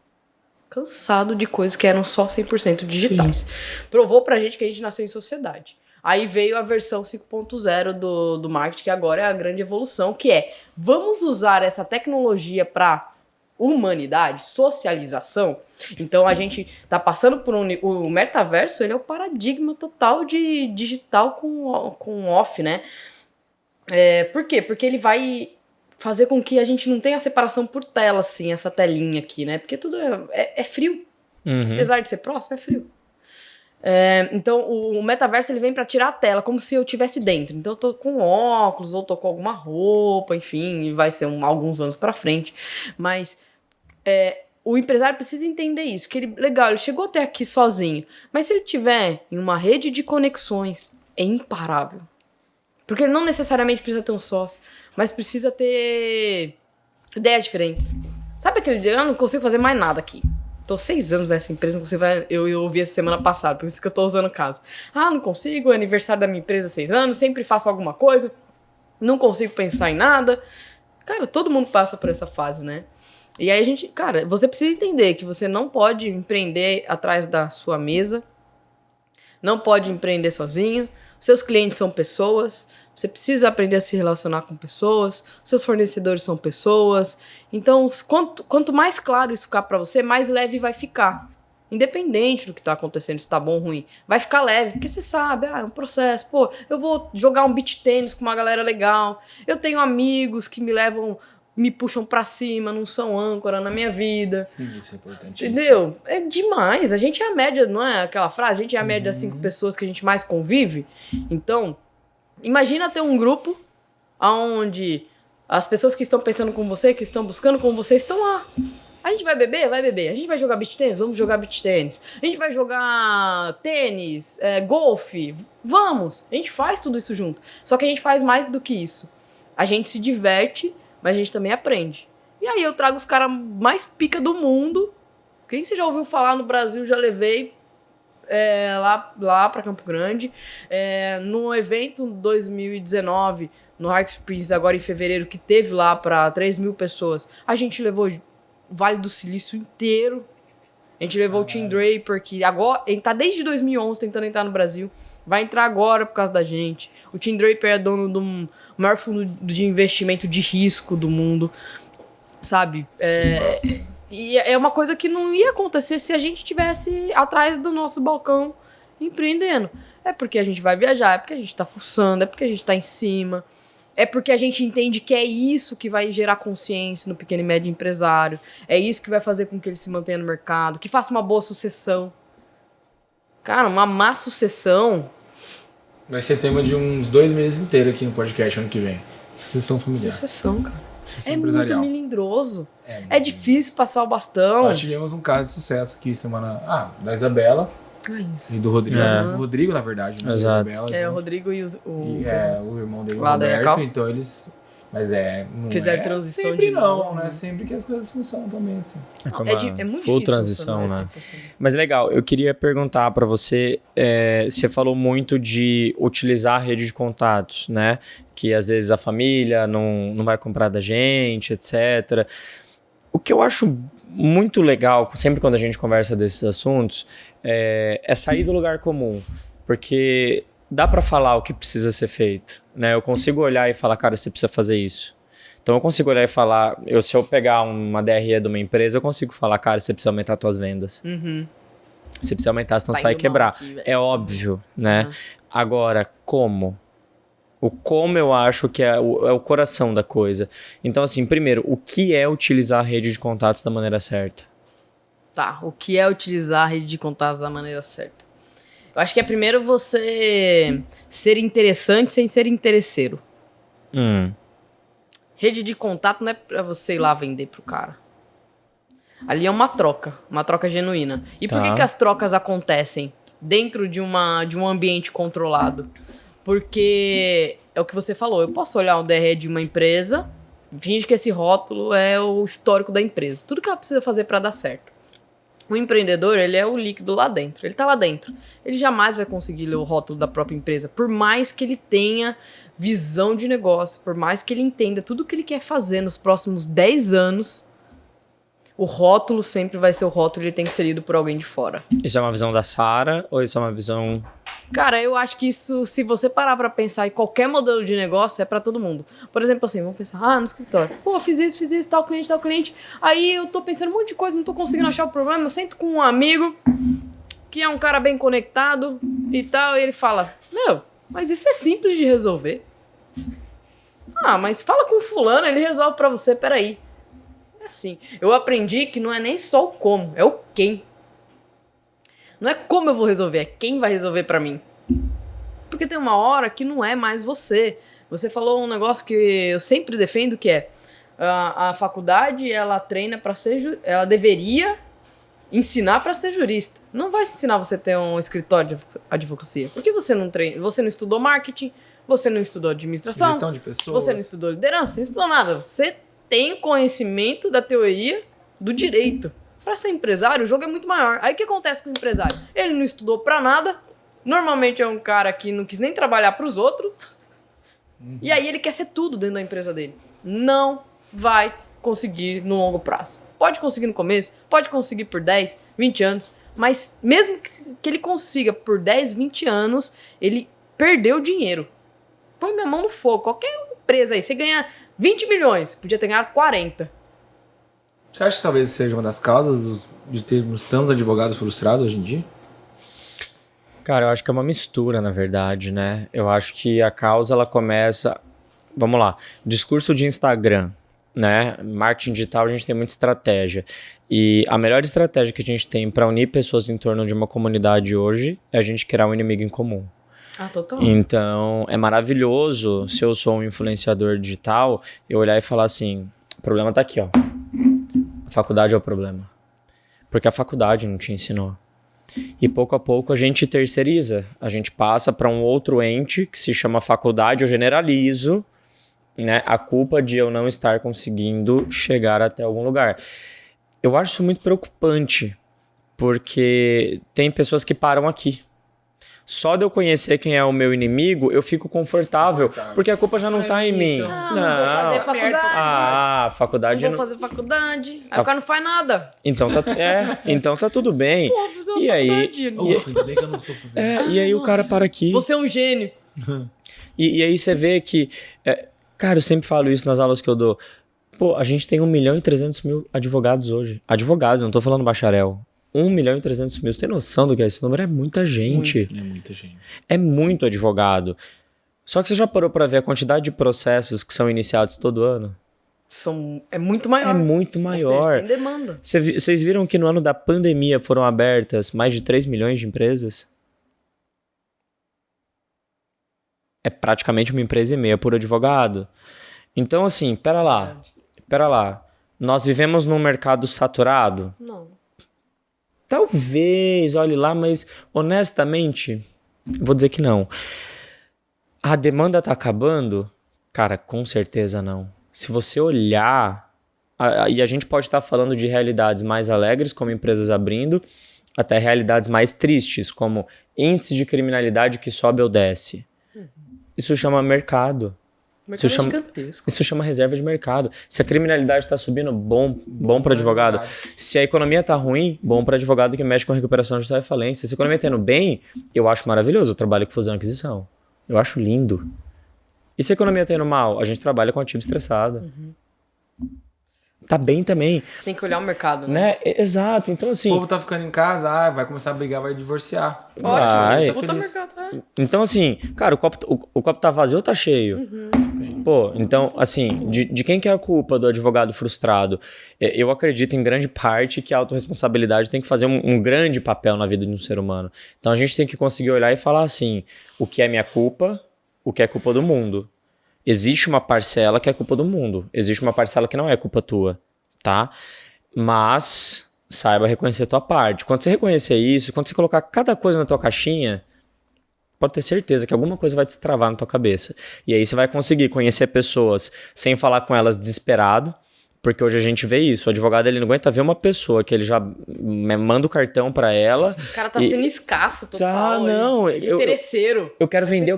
de coisas que eram só 100% digitais. Sim. Provou pra gente que a gente nasceu em sociedade. Aí veio a versão 5.0 do marketing, que agora é a grande evolução, que é, vamos usar essa tecnologia para humanidade, socialização. Então a gente tá passando por o metaverso, ele é o paradigma total de digital com off, né? Por quê? Porque ele vai fazer com que a gente não tenha separação por tela, assim, essa telinha aqui, né? Porque tudo é frio. Apesar de ser próximo, é frio. Então o metaverso ele vem para tirar a tela, como se eu estivesse dentro. Então eu tô com óculos, ou tô com alguma roupa, enfim, vai ser alguns anos para frente. Mas o empresário precisa entender isso, que legal, ele chegou até aqui sozinho, mas se ele tiver em uma rede de conexões, é imparável. Porque ele não necessariamente precisa ter um sócio, mas precisa ter ideias diferentes. Sabe aquele dia, eu não consigo fazer mais nada aqui. Tô 6 anos nessa empresa, não consigo, eu ouvi essa semana passada, por isso que eu tô usando o caso. Ah, não consigo, é aniversário da minha empresa 6 anos, sempre faço alguma coisa, não consigo pensar em nada. Cara, todo mundo passa por essa fase, né? E aí você precisa entender que você não pode empreender atrás da sua mesa, não pode empreender sozinho, seus clientes são pessoas, você precisa aprender a se relacionar com pessoas, seus fornecedores são pessoas. Então, quanto mais claro isso ficar para você, mais leve vai ficar. Independente do que tá acontecendo, se tá bom ou ruim. Vai ficar leve, porque você sabe, é um processo. Pô, eu vou jogar um beach tênis com uma galera legal. Eu tenho amigos que me puxam pra cima, não são âncora na minha vida. Isso é importante. Entendeu? É demais. A gente é a média, não é aquela frase? A gente é a média das 5 pessoas que a gente mais convive. Então, imagina ter um grupo onde as pessoas que estão pensando com você, que estão buscando com você, estão lá. A gente vai beber? Vai beber. A gente vai jogar beach tênis? Vamos jogar beach tênis. A gente vai jogar tênis, golfe? Vamos. A gente faz tudo isso junto. Só que a gente faz mais do que isso. A gente se diverte, mas a gente também aprende. E aí eu trago os caras mais pica do mundo. Quem você já ouviu falar no Brasil, já levei lá para Campo Grande. No evento 2019, no Arc Springs, agora em fevereiro, que teve lá para 3 mil pessoas, a gente levou o Vale do Silício inteiro. A gente levou o Tim Draper, que agora ele tá desde 2011 tentando entrar no Brasil. Vai entrar agora por causa da gente. O Tim Draper é dono do maior fundo de investimento de risco do mundo, sabe? E é uma coisa que não ia acontecer se a gente estivesse atrás do nosso balcão empreendendo. É porque a gente vai viajar, é porque a gente tá fuçando, é porque a gente tá em cima, é porque a gente entende que é isso que vai gerar consciência no pequeno e médio empresário, é isso que vai fazer com que ele se mantenha no mercado, que faça uma boa sucessão. Cara, uma má sucessão... Vai ser tema de uns 2 meses inteiros aqui no podcast ano que vem. Sucessão familiar. Sucessão, cara. Sucessão é empresarial. Muito melindroso. É difícil passar o bastão. Nós tivemos um caso de sucesso aqui semana... da Isabela e do Rodrigo. O Rodrigo, na verdade, né? Exato. Isabela, o Rodrigo e o irmão dele, o lá Roberto. Então eles... Mas não fizeram transição sempre de não, novo, né? Sempre que as coisas funcionam também, assim. É muito full difícil transição, né? Mas legal, eu queria perguntar pra você, você falou muito de utilizar a rede de contatos, né? Que às vezes a família não vai comprar da gente, etc. O que eu acho muito legal, sempre quando a gente conversa desses assuntos, é sair do lugar comum. Porque dá pra falar o que precisa ser feito, né? Eu consigo olhar e falar, cara, você precisa fazer isso. Então eu consigo olhar e falar, se eu pegar uma DRE de uma empresa, eu consigo falar, cara, você precisa aumentar as tuas vendas. Você precisa aumentar, senão você vai quebrar. Aqui, é óbvio, né? Agora, como? O como eu acho que é o coração da coisa. Então, assim, primeiro, o que é utilizar a rede de contatos da maneira certa? Tá, o que é utilizar a rede de contatos da maneira certa? Eu acho que é primeiro você ser interessante sem ser interesseiro. Rede de contato não é pra você ir lá vender pro cara. Ali é uma troca genuína. E por que as trocas acontecem dentro de um ambiente controlado? Porque é o que você falou, eu posso olhar o DRE de uma empresa, finge que esse rótulo é o histórico da empresa. Tudo que ela precisa fazer para dar certo. O empreendedor, ele é o líquido lá dentro, ele tá lá dentro. Ele jamais vai conseguir ler o rótulo da própria empresa, por mais que ele tenha visão de negócio, por mais que ele entenda tudo o que ele quer fazer nos próximos 10 anos, o rótulo sempre vai ser o rótulo e ele tem que ser lido por alguém de fora. Isso é uma visão da Sara ou isso é uma visão... Cara, eu acho que isso, se você parar pra pensar em qualquer modelo de negócio, é pra todo mundo. Por exemplo, assim, vamos pensar, no escritório. Pô, fiz isso, tal cliente. Aí eu tô pensando um monte de coisa, não tô conseguindo achar o problema. Eu sento com um amigo, que é um cara bem conectado e tal, e ele fala, mas isso é simples de resolver. Mas fala com o fulano, ele resolve pra você, peraí. É assim, eu aprendi que não é nem só o como, é o quem. Não é como eu vou resolver, é quem vai resolver pra mim. Porque tem uma hora que não é mais você. Você falou um negócio que eu sempre defendo, que é a faculdade, ela treina pra ser... Ela deveria ensinar pra ser jurista. Não vai ensinar você a ter um escritório de advocacia. Por que você não treina? Você não estudou marketing, você não estudou administração, Gestão de pessoas. Você não estudou liderança, você não estudou nada. Você tem o conhecimento da teoria do direito. Para ser empresário, o jogo é muito maior. Aí o que acontece com o empresário? Ele não estudou pra nada. Normalmente é um cara que não quis nem trabalhar pros outros. E aí ele quer ser tudo dentro da empresa dele. Não vai conseguir no longo prazo. Pode conseguir no começo, pode conseguir por 10, 20 anos. Mas mesmo que ele consiga por 10, 20 anos, ele perdeu dinheiro. Põe minha mão no fogo. Qualquer empresa aí, você ganha 20 milhões, podia ter ganhado 40. Você acha que talvez seja uma das causas de termos tantos advogados frustrados hoje em dia? Cara, eu acho que é uma mistura, na verdade, né? Eu acho que a causa, ela começa... Vamos lá. Discurso de Instagram, né? Marketing digital, a gente tem muita estratégia. E a melhor estratégia que a gente tem para unir pessoas em torno de uma comunidade hoje é a gente criar um inimigo em comum. Total. Então, é maravilhoso, se eu sou um influenciador digital, eu olhar e falar assim, o problema tá aqui, ó. A faculdade é o problema. Porque a faculdade não te ensinou. E pouco a pouco a gente terceiriza. A gente passa para um outro ente que se chama faculdade. Eu generalizo, né, a culpa de eu não estar conseguindo chegar até algum lugar. Eu acho isso muito preocupante. Porque tem pessoas que param aqui. Só de eu conhecer quem é o meu inimigo, eu fico confortável, porque a culpa já não tá em mim. Não vou fazer faculdade. Faculdade... Não vou fazer faculdade. Aí o cara não faz nada. Então tá tudo bem. Pô, e aí... Ainda bem que eu não tô fazendo. E aí o cara para aqui. Você é um gênio. E aí você vê que... cara, eu sempre falo isso nas aulas que eu dou. Pô, a gente tem 1.300.000 advogados hoje. Advogados, não tô falando bacharel. 1.300.000. Você tem noção do que é esse número? É muita gente. É muita gente. É muito advogado. Só que você já parou pra ver a quantidade de processos que são iniciados todo ano? É muito maior. É muito maior. Ou seja, tem demanda. Vocês viram que no ano da pandemia foram abertas mais de 3 milhões de empresas? É praticamente uma empresa e meia por advogado. Então, assim, pera lá. Nós vivemos num mercado saturado? Não. Talvez, olhe lá, mas honestamente, vou dizer que não. A demanda tá acabando? Cara, com certeza não. Se você olhar, e a gente pode estar falando de realidades mais alegres, como empresas abrindo, até realidades mais tristes, como índice de criminalidade que sobe ou desce. Isso chama mercado. Mercado gigantesco. Isso chama reserva de mercado. Se a criminalidade está subindo, bom para advogado. Se a economia está ruim, bom para advogado que mexe com recuperação judicial e falência. Se a economia está indo bem, eu acho maravilhoso o trabalho com fusão e aquisição. Eu acho lindo. E se a economia tá indo mal? A gente trabalha com ativo estressado. Tá bem também. Tem que olhar o mercado, né? Exato. Então, O assim... povo tá ficando em casa, vai começar a brigar, vai divorciar. Vai. Puta mercado, Então, assim, cara, o copo tá vazio ou tá cheio? Pô, então, assim, de quem que é a culpa do advogado frustrado? Eu acredito em grande parte que a autorresponsabilidade tem que fazer um grande papel na vida de um ser humano. Então, a gente tem que conseguir olhar e falar assim, o que é minha culpa, o que é culpa do mundo. Existe uma parcela que é culpa do mundo. Existe uma parcela que não é culpa tua, tá? Mas saiba reconhecer a tua parte. Quando você reconhecer isso, quando você colocar cada coisa na tua caixinha, pode ter certeza que alguma coisa vai destravar na tua cabeça. E aí você vai conseguir conhecer pessoas sem falar com elas desesperado, porque hoje a gente vê isso. O advogado, ele não aguenta ver uma pessoa que ele já manda o cartão pra ela. O cara tá sendo escasso total. Tá, não. Interesseiro. Eu quero vender,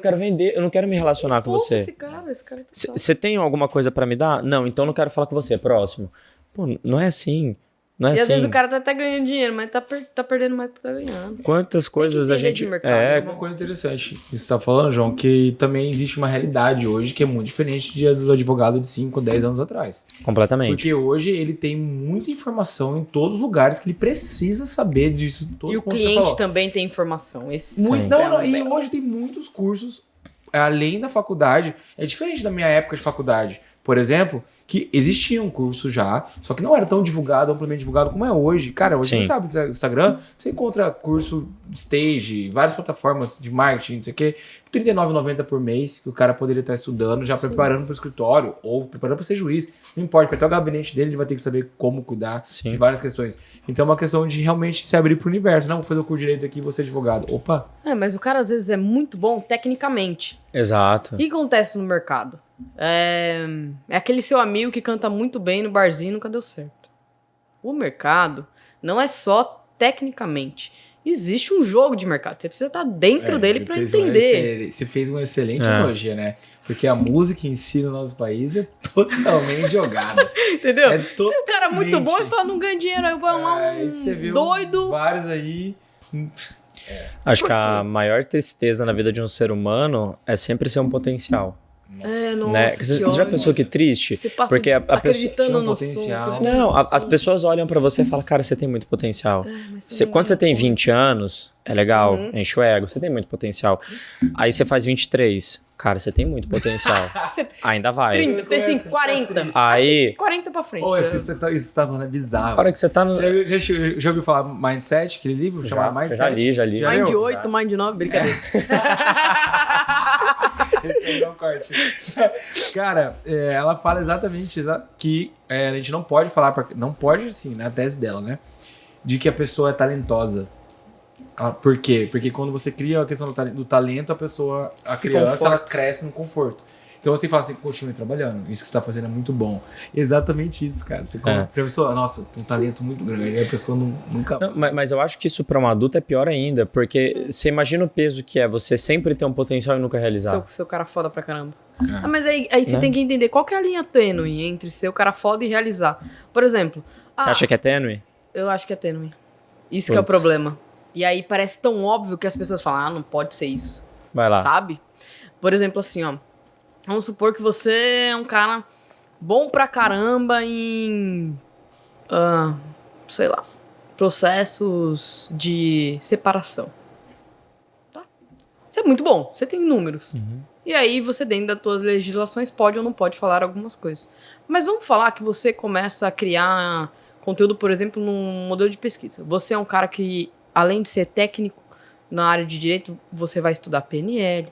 eu não quero me relacionar com você. Esse cara é total. Você tem alguma coisa pra me dar? Não, então não quero falar com você. Próximo. Pô, não é assim. Não é E assim. às vezes o cara tá até ganhando dinheiro, mas tá perdendo mais do que tá ganhando. Quantas coisas a entender gente... de mercado, Uma coisa interessante que você tá falando, João, que também existe uma realidade hoje que é muito diferente do advogado de 5, 10 anos atrás. Completamente. Porque hoje ele tem muita informação em todos os lugares que ele precisa saber disso. Todos E os o pontos que você cliente falou. também tem informação. Esse Muito, é não, um e belo. hoje tem muitos cursos, além da faculdade, é diferente da minha época de faculdade, por exemplo, que existia um curso já, só que não era tão divulgado, amplamente divulgado como é hoje. Cara, hoje Sim. você sabe, no Instagram, você encontra curso Stage, várias plataformas de marketing, não sei o quê, por R$39,90 por mês, que o cara poderia estar estudando, já preparando para o escritório, ou preparando para ser juiz. Não importa, para ter o gabinete dele, ele vai ter que saber como cuidar Sim. de várias questões. Então é uma questão de realmente se abrir para o universo. Não, vou fazer o curso de direito aqui, vou ser advogado. Opa! Mas o cara às vezes é muito bom tecnicamente. Exato. O que acontece no mercado? É aquele seu amigo que canta muito bem no barzinho e nunca deu certo. O mercado não é só tecnicamente. Existe um jogo de mercado. Você precisa estar dentro dele para entender. Você fez uma excelente analogia, né? Porque a música em si no nosso país é totalmente jogada. Entendeu? É Tem um cara muito bom e fala, não ganha dinheiro. Aí vai lá Aí você viu doido. vários aí. Acho que a maior tristeza na vida de um ser humano é sempre ser um potencial. Nossa, Né? Você já pensou que triste? Você passa Porque a pessoa... acreditando tinha um no potencial. som. Não, as pessoas olham pra você e falam, cara, você tem muito potencial. Quando você tem 20 anos, é legal, enche o ego, você tem muito potencial. Aí você faz 23, cara, você tem muito potencial. Ainda vai. 30, tem assim, 40. Aí, 40 pra frente. Pô, isso que você tá falando é bizarro. a hora que você tá no... Você já ouviu falar Mindset, aquele livro? Chamado Mindset? Já li. Mind leu? 8, Mind 9, brincadeira. Não corte. Cara, ela fala exatamente que a gente não pode falar, não pode assim, na tese dela, né? De que a pessoa é talentosa. Por quê? Porque quando você cria a questão do talento, a pessoa, a Se criança, conforta. ela cresce no conforto. Então você fala assim, continue trabalhando, isso que você tá fazendo é muito bom. Exatamente isso, cara. Você a pessoa, nossa, tem um talento muito grande, aí a pessoa nunca... Não, mas eu acho que isso pra um adulto é pior ainda, porque você imagina o peso que é você sempre ter um potencial e nunca realizar. Seu cara foda pra caramba. É. Mas aí você Né? tem que entender qual que é a linha tênue entre ser o cara foda e realizar. Por exemplo... Você acha que é tênue? Eu acho que é tênue. Isso que é o Putz. problema. E aí parece tão óbvio que as pessoas falam, não pode ser isso. Vai lá. Sabe? Por exemplo, assim, ó. Vamos supor que você é um cara bom pra caramba em... sei lá. Processos de separação. Tá? Você é muito bom. Você tem números. E aí você, dentro das suas legislações, pode ou não pode falar algumas coisas. Mas vamos falar que você começa a criar conteúdo, por exemplo, num modelo de pesquisa. Você é um cara que, além de ser técnico na área de direito, você vai estudar PNL,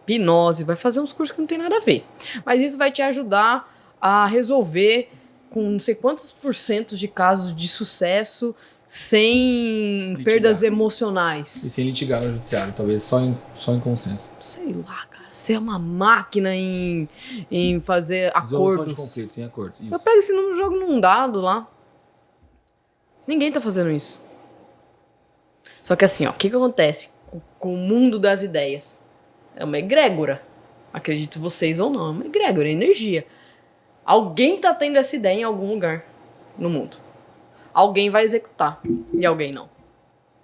hipnose, vai fazer uns cursos que não tem nada a ver. Mas isso vai te ajudar a resolver com não sei quantos % de casos de sucesso sem Litigar. perdas emocionais. E sem litigar no judiciário, talvez só em consenso. Sei lá, cara. Você é uma máquina em fazer Resolução acordos. de conflito, sem acordo. Eu Isso. pego esse número e jogo num dado lá. Ninguém tá fazendo isso. Só que assim, ó, o que acontece com o mundo das ideias? É uma egrégora. Acredito vocês ou não, é uma egrégora, é energia. Alguém tá tendo essa ideia em algum lugar no mundo. Alguém vai executar e alguém não.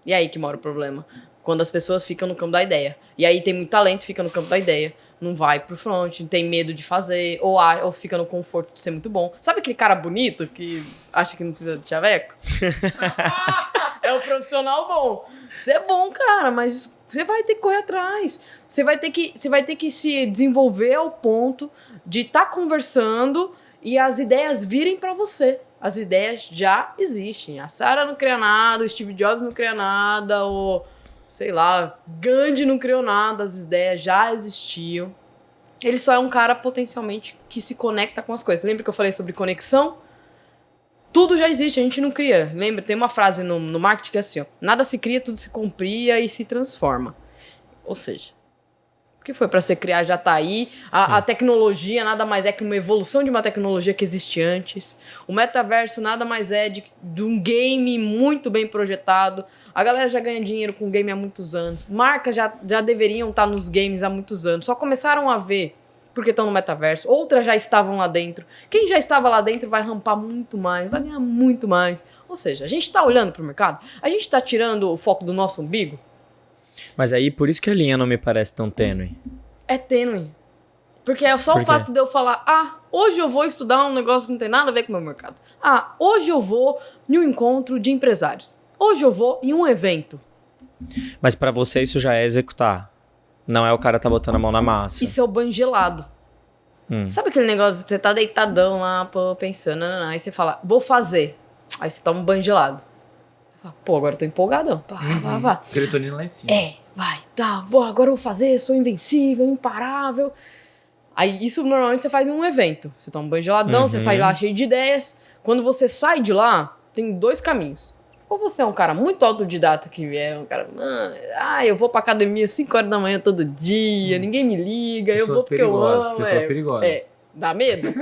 E aí que mora o problema. Quando as pessoas ficam no campo da ideia. E aí tem muito talento, fica no campo da ideia. não vai pro front, tem medo de fazer, ou fica no conforto de ser muito bom. Sabe aquele cara bonito que acha que não precisa de chaveco? É o profissional bom. Você é bom, cara, mas você vai ter que correr atrás. Você vai ter que se desenvolver ao ponto de estar conversando e as ideias virem pra você. As ideias já existem. A Sarah não cria nada, o Steve Jobs não cria nada, o, sei lá, Gandhi não criou nada, as ideias já existiam. Ele só é um cara potencialmente que se conecta com as coisas. Lembra que eu falei sobre conexão? Tudo já existe, a gente não cria. Lembra? Tem uma frase no marketing que é assim, ó, nada se cria, tudo se compria e se transforma. Ou seja, o que foi para ser criar já tá aí. A tecnologia nada mais é que uma evolução de uma tecnologia que existe antes. O metaverso nada mais é de um game muito bem projetado. A galera já ganha dinheiro com game há muitos anos. Marcas já deveriam estar nos games há muitos anos. Só começaram a ver porque estão no metaverso. Outras já estavam lá dentro. Quem já estava lá dentro vai rampar muito mais, vai ganhar muito mais. Ou seja, a gente está olhando para o mercado, a gente está tirando o foco do nosso umbigo. Mas aí, por isso que a linha não me parece tão tênue. É tênue. Porque é só o fato de eu falar, hoje eu vou estudar um negócio que não tem nada a ver com o meu mercado. Hoje eu vou em um encontro de empresários. Hoje eu vou em um evento. Mas pra você isso já é executar. Não é o cara tá botando a mão na massa. Isso é o banho gelado. Sabe aquele negócio que você tá deitadão lá, pensando, aí você fala, vou fazer. Aí você toma um banho gelado. Pô, agora eu tô empolgadão. Pá. Serotonina lá em cima. Agora eu vou fazer, sou invencível, imparável. Aí isso normalmente você faz em um evento. Você toma um banho geladão, você sai de lá cheio de ideias. Quando você sai de lá, tem dois caminhos. Ou você é um cara muito autodidata que é um cara, eu vou pra academia 5 horas da manhã todo dia, ninguém me liga, eu vou porque eu amo. Pessoas perigosas. Dá medo?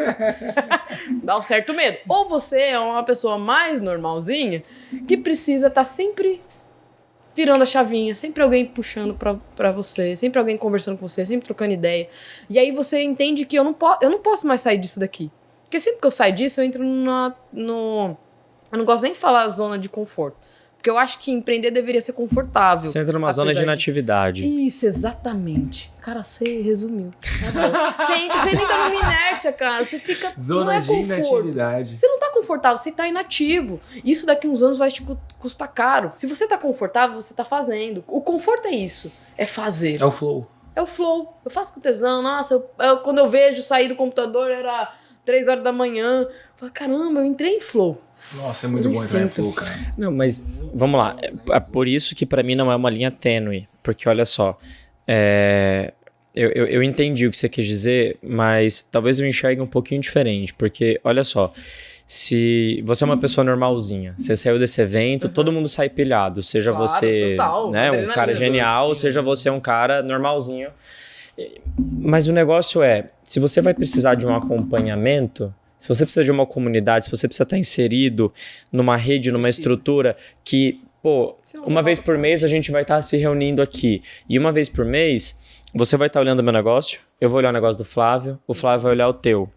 Dá um certo medo. Ou você é uma pessoa mais normalzinha que precisa estar sempre virando a chavinha, sempre alguém puxando pra você, sempre alguém conversando com você, sempre trocando ideia. E aí você entende que eu não posso mais sair disso daqui. Porque sempre que eu saio disso, eu entro eu não gosto nem de falar zona de conforto. Porque eu acho que empreender deveria ser confortável. Você entra numa zona de inatividade. Isso, exatamente. Cara, você resumiu. Você entra numa inércia, cara. Você fica... Zona de inatividade. Você não tá confortável, você tá inativo. Isso daqui uns anos vai te custar caro. Se você tá confortável, você tá fazendo. O conforto é isso. É fazer. É o flow. É o flow. Eu faço com tesão. Nossa, quando eu vejo sair do computador, era 3 horas da manhã. Eu falo, caramba, eu entrei em flow. Nossa, é muito bom entrar em flow, cara. Não, mas vamos lá. É por isso que pra mim não é uma linha tênue. Porque olha só, eu entendi o que você quis dizer, mas talvez eu enxergue um pouquinho diferente. Porque, olha só, se você é uma pessoa normalzinha, você saiu desse evento, todo mundo sai pilhado. Seja Claro, você total, um cara genial, seja você um cara normalzinho. Mas o negócio se você vai precisar de um acompanhamento... Se você precisa de uma comunidade, se você precisa estar inserido numa rede, numa estrutura que, uma vez por mês a gente vai estar se reunindo aqui. E uma vez por mês, você vai estar olhando o meu negócio, eu vou olhar o negócio do Flávio, o Flávio vai olhar o teu.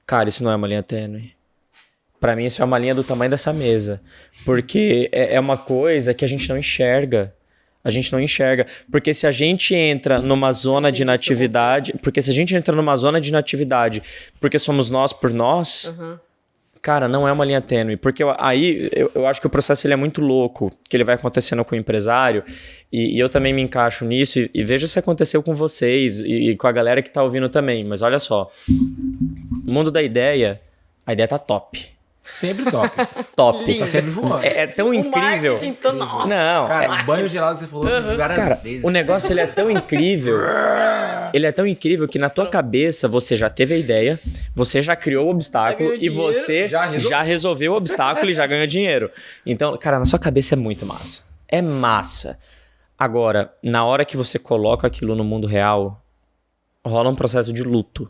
Cara, isso não é uma linha tênue. Pra mim, isso é uma linha do tamanho dessa mesa. Porque é uma coisa que a gente não enxerga. A gente não enxerga. Porque se a gente entra numa zona de inatividade... Porque somos nós por nós... Cara, não é uma linha tênue. Porque aí eu acho que o processo ele é muito louco. Que ele vai acontecendo com o empresário. E eu também me encaixo nisso. E veja se aconteceu com vocês. E com a galera que tá ouvindo também. Mas olha só. O mundo da ideia... A ideia tá top. Sempre top. Top. Tá sempre voando. É tão incrível. Nossa, Não, cara, o banho gelado que você falou várias vezes. O negócio ele é tão incrível. Ele é tão incrível que na tua cabeça você já teve a ideia, você já criou o obstáculo e você já resolveu o obstáculo e já ganhou dinheiro. Então, cara, na sua cabeça é muito massa. É massa. Agora, na hora que você coloca aquilo no mundo real, rola um processo de luto.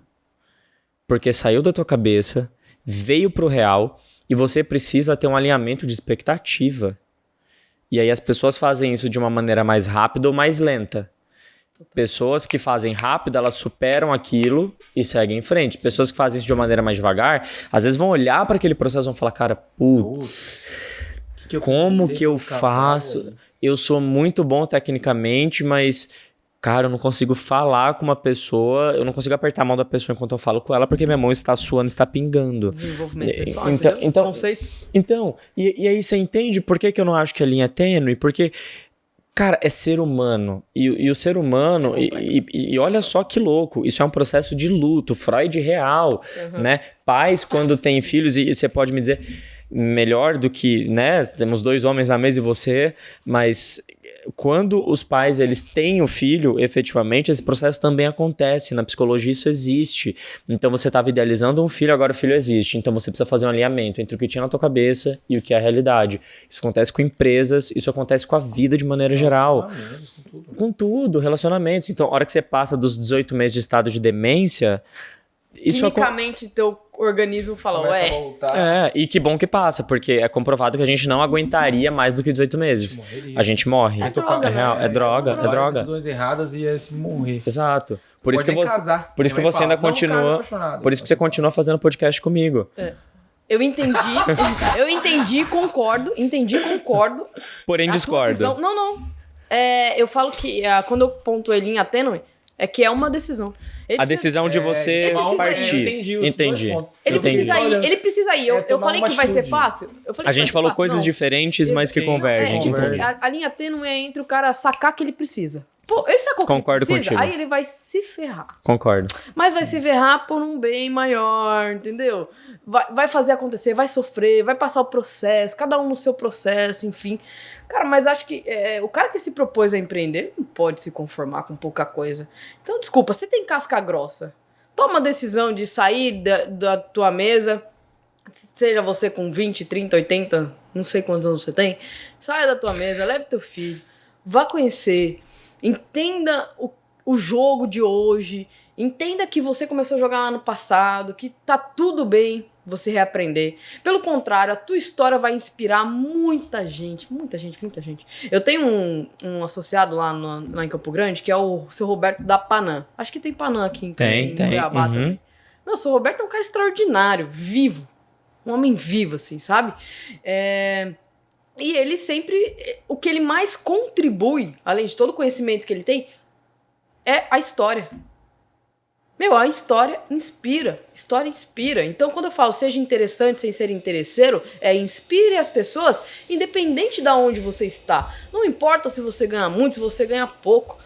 Porque saiu da tua cabeça, veio pro real e você precisa ter um alinhamento de expectativa. E aí as pessoas fazem isso de uma maneira mais rápida ou mais lenta. Pessoas que fazem rápido, elas superam aquilo e seguem em frente. Pessoas que fazem isso de uma maneira mais devagar, às vezes vão olhar para aquele processo e vão falar, cara, como que eu faço? Eu sou muito bom tecnicamente, mas cara, eu não consigo falar com uma pessoa, eu não consigo apertar a mão da pessoa enquanto eu falo com ela, porque minha mão está suando, está pingando. Desenvolvimento pessoal, Então, conceito. Então, e aí você entende por que eu não acho que a linha é tênue? Porque, cara, é ser humano. E o ser humano, e olha só que louco, isso é um processo de luto, Freud real, né? Pais, quando têm filhos, e você pode me dizer melhor do que, né? Temos 2 homens na mesa e você, mas quando os pais eles têm o filho, efetivamente, esse processo também acontece. Na psicologia isso existe. Então você estava idealizando um filho, agora o filho existe. Então você precisa fazer um alinhamento entre o que tinha na tua cabeça e o que é a realidade. Isso acontece com empresas, isso acontece com a vida de maneira geral. Com tudo, relacionamentos. Então, a hora que você passa dos 18 meses de estado de demência, isso quimicamente teu organismo fala, Começa a ué, voltar. e que bom que passa, porque é comprovado que a gente não aguentaria mais do que 18 meses. A gente morre. É droga, É real, né? é droga, é Várias droga. decisões erradas e ia se morrer. Exato. Por isso Pode que nem você, casar. por isso que Minha mãe você ainda fala, "Não, cara, continua, apaixonado." por isso que você continua fazendo podcast comigo. eu entendi, concordo. Porém A sua discordo. visão- Não. Eu falo que quando eu pontuei linha tênue, é que é uma decisão. Ele A precisa- decisão de você precisa ir. partir. Eu entendi os Entendi. dois pontos. Ele Entendi. precisa ir, ele precisa ir. Eu tomar falei uma que vai ser atitude. fácil? Eu falei que A vai gente ser falou fácil? coisas Não. diferentes, mas que Sim, convergem. converge. A linha tênue é entre o cara sacar que ele precisa. Pô, ele sacou que Concordo ele precisa, contigo. aí ele vai se ferrar. Concordo. Mas vai se ferrar por um bem maior, entendeu? Vai fazer acontecer, vai sofrer, vai passar o processo, cada um no seu processo, enfim. Cara, mas acho que o cara que se propôs a empreender não pode se conformar com pouca coisa. Então, desculpa, você tem casca grossa. Toma a decisão de sair da tua mesa, seja você com 20, 30, 80, não sei quantos anos você tem, saia da tua mesa, leve teu filho, vá conhecer, entenda o jogo de hoje, entenda que você começou a jogar lá no passado, que tá tudo bem você reaprender. Pelo contrário, a tua história vai inspirar muita gente. Eu tenho um associado lá em Campo Grande, que é o seu Roberto da Panam. Acho que tem Panam aqui em Tem. Cuiabá também. Meu, o seu Roberto é um cara extraordinário, vivo. Um homem vivo, assim, sabe? E ele sempre... O que ele mais contribui, além de todo o conhecimento que ele tem, é a história. Meu, a história inspira. História inspira. Então, quando eu falo seja interessante sem ser interesseiro, inspire as pessoas, independente de onde você está. Não importa se você ganha muito, se você ganha pouco.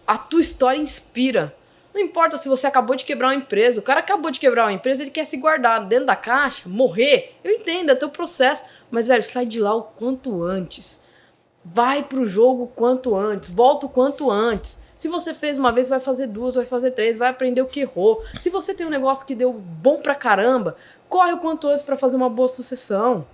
A tua história inspira. Não importa se você acabou de quebrar uma empresa. O cara acabou de quebrar uma empresa, ele quer se guardar dentro da caixa, morrer. Eu entendo, é teu processo. Mas, velho, sai de lá o quanto antes. Vai pro jogo o quanto antes. Volta o quanto antes. Se você fez uma vez, vai fazer 2, vai fazer 3, vai aprender o que errou. Se você tem um negócio que deu bom pra caramba, corre o quanto antes pra fazer uma boa sucessão.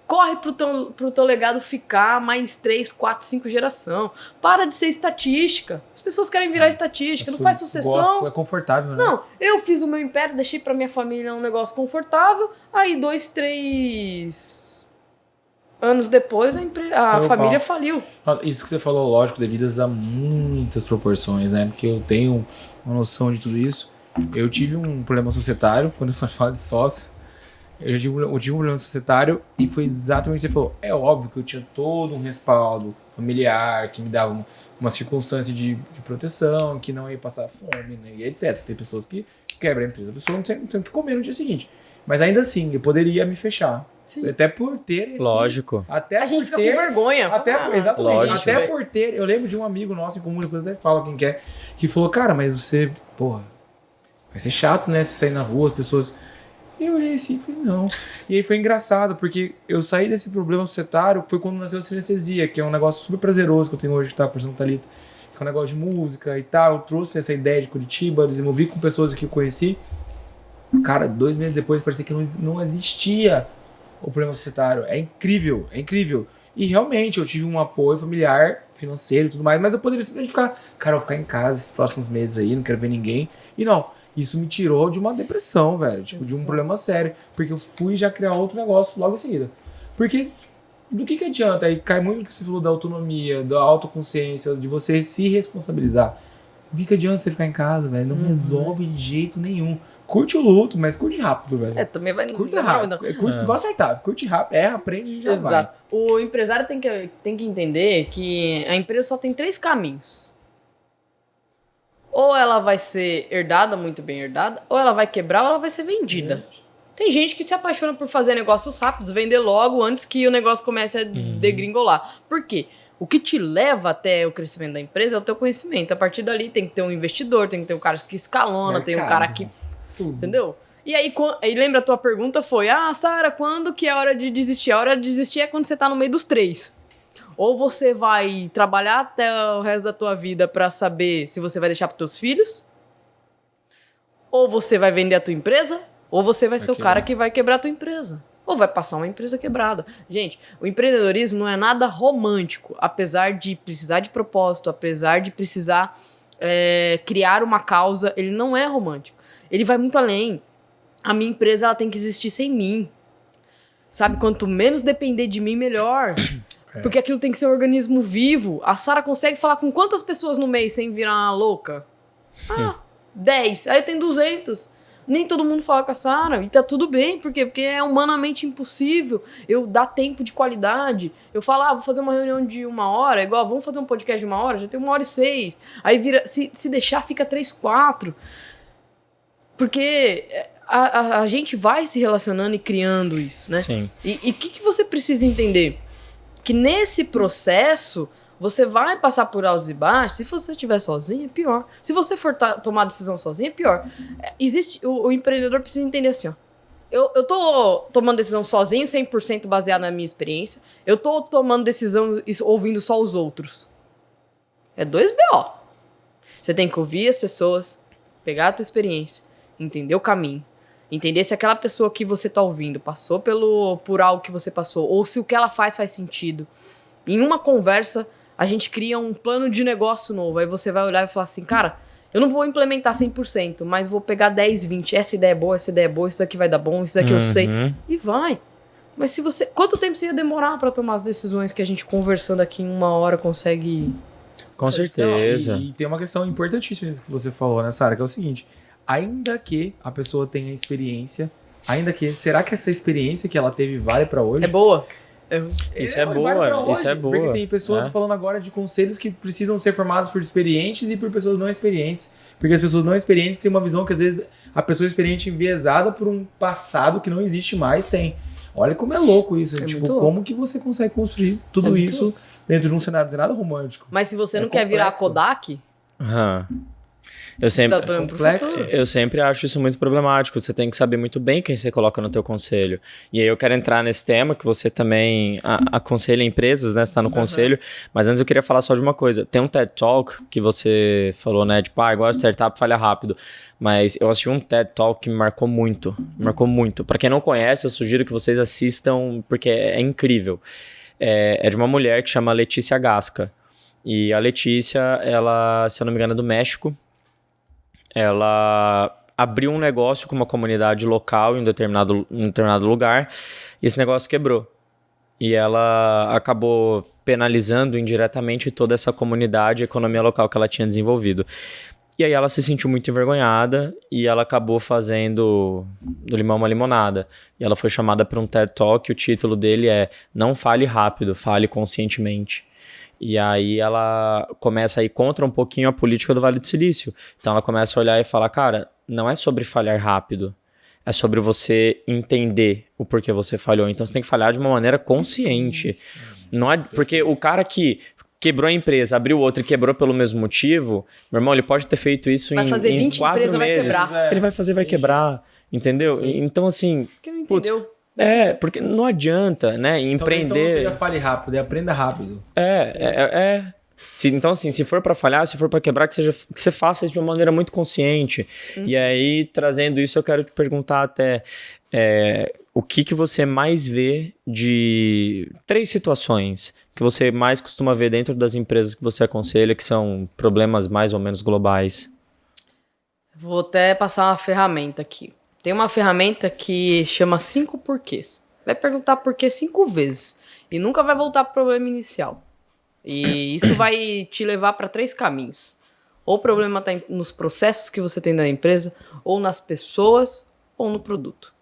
Corre pro teu legado ficar mais 3, 4, 5 geração. Para de ser estatística. As pessoas querem virar estatística, não faz sucessão. É confortável, né? Não, eu fiz o meu império, deixei pra minha família um negócio confortável, aí 2, 3 anos depois a família faliu. Isso que você falou, lógico, devido a muitas proporções, né? Porque eu tenho uma noção de tudo isso. Eu tive um problema societário, quando eu falo de sócio, eu tive um problema societário e foi exatamente o que você falou. É óbvio que eu tinha todo um respaldo familiar, que me dava uma circunstância de proteção, que não ia passar fome, né, e etc. Tem pessoas que quebram a empresa, a pessoa não tem o que comer no dia seguinte. Mas ainda assim, eu poderia me fechar. Sim. Até por ter esse... Lógico. Até A gente por fica ter, com vergonha. exatamente. Lógico. Até por ter... Eu lembro de um amigo nosso em comum, depois até fala quem quer, que falou, cara, mas você, porra, vai ser chato, né? Você sair na rua, as pessoas... E eu olhei assim e falei, não. E aí foi engraçado, porque eu saí desse problema societário, foi quando nasceu a Sinestesia, que é um negócio super prazeroso que eu tenho hoje, que tá por Santa Thalita, que é um negócio de música e tal. Eu trouxe essa ideia de Curitiba, desenvolvi com pessoas que eu conheci. Cara, 2 meses depois parecia que não existia o problema societário. É incrível, é incrível. E realmente eu tive um apoio familiar, financeiro e tudo mais, mas eu poderia simplesmente ficar, cara, eu vou ficar em casa esses próximos meses aí, não quero ver ninguém. E não, isso me tirou de uma depressão, velho, tipo, de um problema sério, porque eu fui já criar outro negócio logo em seguida. Porque do que adianta? Aí cai muito no que você falou da autonomia, da autoconsciência, de você se responsabilizar. O que adianta você ficar em casa, velho? Não resolve de jeito nenhum. Curte o luto, mas curte rápido, velho. Também vai... Curte rápido. Curte igual acertar. Curte rápido. Aprende e já Exato. Vai. O empresário tem que entender que a empresa só tem 3 caminhos. Ou ela vai ser herdada, muito bem herdada, ou ela vai quebrar, ou ela vai ser vendida. Tem gente que se apaixona por fazer negócios rápidos, vender logo antes que o negócio comece a degringolar. Por quê? O que te leva até o crescimento da empresa é o teu conhecimento. A partir dali tem que ter um investidor, tem que ter um cara que escalona, Mercado, tem um cara que... tudo. Entendeu? E aí lembra a tua pergunta foi, Sara, quando que é a hora de desistir? A hora de desistir é quando você tá no meio dos 3. Ou você vai trabalhar até o resto da tua vida pra saber se você vai deixar pros teus filhos, ou você vai vender a tua empresa, ou você vai ser o cara que vai quebrar a tua empresa. Ou vai passar uma empresa quebrada. Gente, o empreendedorismo não é nada romântico. Apesar de precisar de propósito, apesar de precisar criar uma causa, ele não é romântico. Ele vai muito além. A minha empresa ela tem que existir sem mim. Sabe? Quanto menos depender de mim, melhor. Porque aquilo tem que ser um organismo vivo. A Sara consegue falar com quantas pessoas no mês sem virar uma louca? 10. Aí tem 200. Nem todo mundo fala com a Sara. E tá tudo bem. Por quê? Porque é humanamente impossível eu dar tempo de qualidade. Eu falo, vou fazer uma reunião de 1 hora. Igual, vamos fazer um podcast de 1 hora? Já tem 1h06. Aí vira... Se deixar, fica 3, 4. Porque... A gente vai se relacionando e criando isso, né? Sim. E o que você precisa entender? Que nesse processo, você vai passar por altos e baixos. Se você estiver sozinho, é pior. Se você for tomar decisão sozinho, é pior. O empreendedor precisa entender assim, ó. Eu tô tomando decisão sozinho, 100% baseado na minha experiência. Eu tô tomando decisão ouvindo só os outros. É 2 BO. Você tem que ouvir as pessoas, pegar a tua experiência, entender o caminho. Entender se aquela pessoa que você tá ouvindo passou por algo que você passou, ou se o que ela faz sentido. Em uma conversa, a gente cria um plano de negócio novo. Aí você vai olhar e falar assim, cara, eu não vou implementar 100%, mas vou pegar 10, 20. Essa ideia é boa, isso aqui vai dar bom, isso aqui eu sei. E vai. Mas se você... Quanto tempo você ia demorar pra tomar as decisões que a gente conversando aqui em 1 hora consegue... Com certeza. E tem uma questão importantíssima nisso que você falou, né, Sara? Que é o seguinte... Ainda que a pessoa tenha experiência, será que essa experiência que ela teve vale pra hoje? É boa. Isso é boa. Porque tem pessoas falando agora de conselhos que precisam ser formados por experientes e por pessoas não experientes. Porque as pessoas não experientes têm uma visão que às vezes a pessoa experiente enviesada por um passado que não existe mais tem. Olha como é louco isso. Como que você consegue construir tudo isso dentro de um cenário de nada romântico? Mas se você não quer virar a Kodak... Eu sempre acho isso muito problemático. Você tem que saber muito bem quem você coloca no teu conselho. E aí eu quero entrar nesse tema que você também aconselha empresas, né? Você tá no conselho. Mas antes eu queria falar só de uma coisa. Tem um TED Talk que você falou, né? Tipo, igual a startup falha rápido. Mas eu assisti um TED Talk que me marcou muito. Pra quem não conhece, eu sugiro que vocês assistam porque é incrível. É de uma mulher que chama Letícia Gasca. E a Letícia, ela, se eu não me engano, é do México. Ela abriu um negócio com uma comunidade local em um determinado lugar e esse negócio quebrou. E ela acabou penalizando indiretamente toda essa comunidade e economia local que ela tinha desenvolvido. E aí ela se sentiu muito envergonhada e ela acabou fazendo do limão uma limonada. E ela foi chamada para um TED Talk, o título dele é Não Fale Rápido, Fale Conscientemente. E aí ela começa a ir contra um pouquinho a política do Vale do Silício. Então ela começa a olhar e falar, cara, não é sobre falhar rápido, é sobre você entender o porquê você falhou. Então você tem que falhar de uma maneira consciente. Não é porque o cara que quebrou a empresa, abriu outra e quebrou pelo mesmo motivo, meu irmão, ele pode ter feito isso em 4 meses. Ele vai quebrar, entendeu? Então assim... Porque não entendeu. Porque não adianta, né? Empreender... Então não seja fale rápido, aprenda rápido. Então, assim, se for pra falhar, se for pra quebrar, que você faça isso de uma maneira muito consciente. E aí, trazendo isso, eu quero te perguntar até o que você mais vê de 3 situações que você mais costuma ver dentro das empresas que você aconselha, que são problemas mais ou menos globais. Vou até passar uma ferramenta aqui. Tem uma ferramenta que chama 5 porquês. Vai perguntar por quê 5 vezes. E nunca vai voltar pro problema inicial. E isso vai te levar para 3 caminhos. Ou o problema está nos processos que você tem na empresa, ou nas pessoas, ou no produto.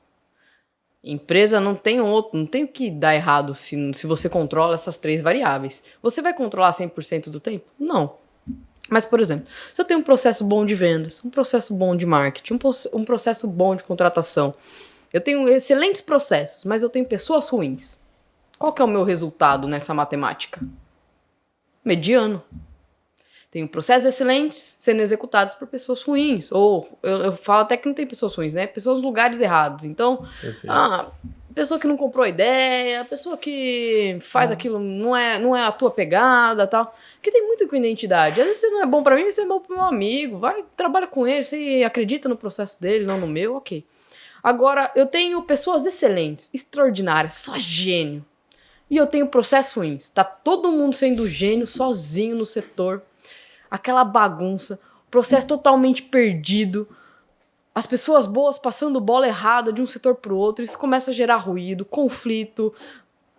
Empresa não tem o que dar errado se você controla essas 3 variáveis. Você vai controlar 100% do tempo? Não. Mas, por exemplo, se eu tenho um processo bom de vendas, um processo bom de marketing, um processo bom de contratação, eu tenho excelentes processos, mas eu tenho pessoas ruins. Qual que é o meu resultado nessa matemática? Mediano. Tenho processos excelentes sendo executados por pessoas ruins. Ou eu falo até que não tem pessoas ruins, né? Pessoas nos lugares errados. Então, pessoa que não comprou a ideia, pessoa que faz aquilo não é a tua pegada, tal. Porque tem muito com identidade. Às vezes você não é bom pra mim, você é bom pro meu amigo. Vai, trabalha com ele, você acredita no processo dele, não no meu, ok. Agora, eu tenho pessoas excelentes, extraordinárias, só gênio. E eu tenho processos ruins. Tá todo mundo sendo gênio, sozinho no setor. Aquela bagunça, processo totalmente perdido. As pessoas boas passando bola errada de um setor pro outro. Isso começa a gerar ruído, conflito.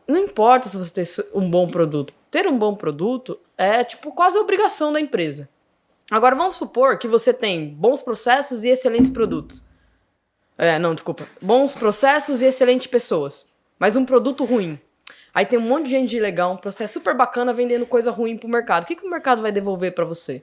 Não importa se você tem um bom produto. Ter um bom produto é tipo quase a obrigação da empresa. Agora vamos supor que você tem bons processos e excelentes produtos. Bons processos e excelentes pessoas. Mas um produto ruim. Aí tem um monte de gente legal, um processo super bacana vendendo coisa ruim pro mercado. O que o mercado vai devolver pra você?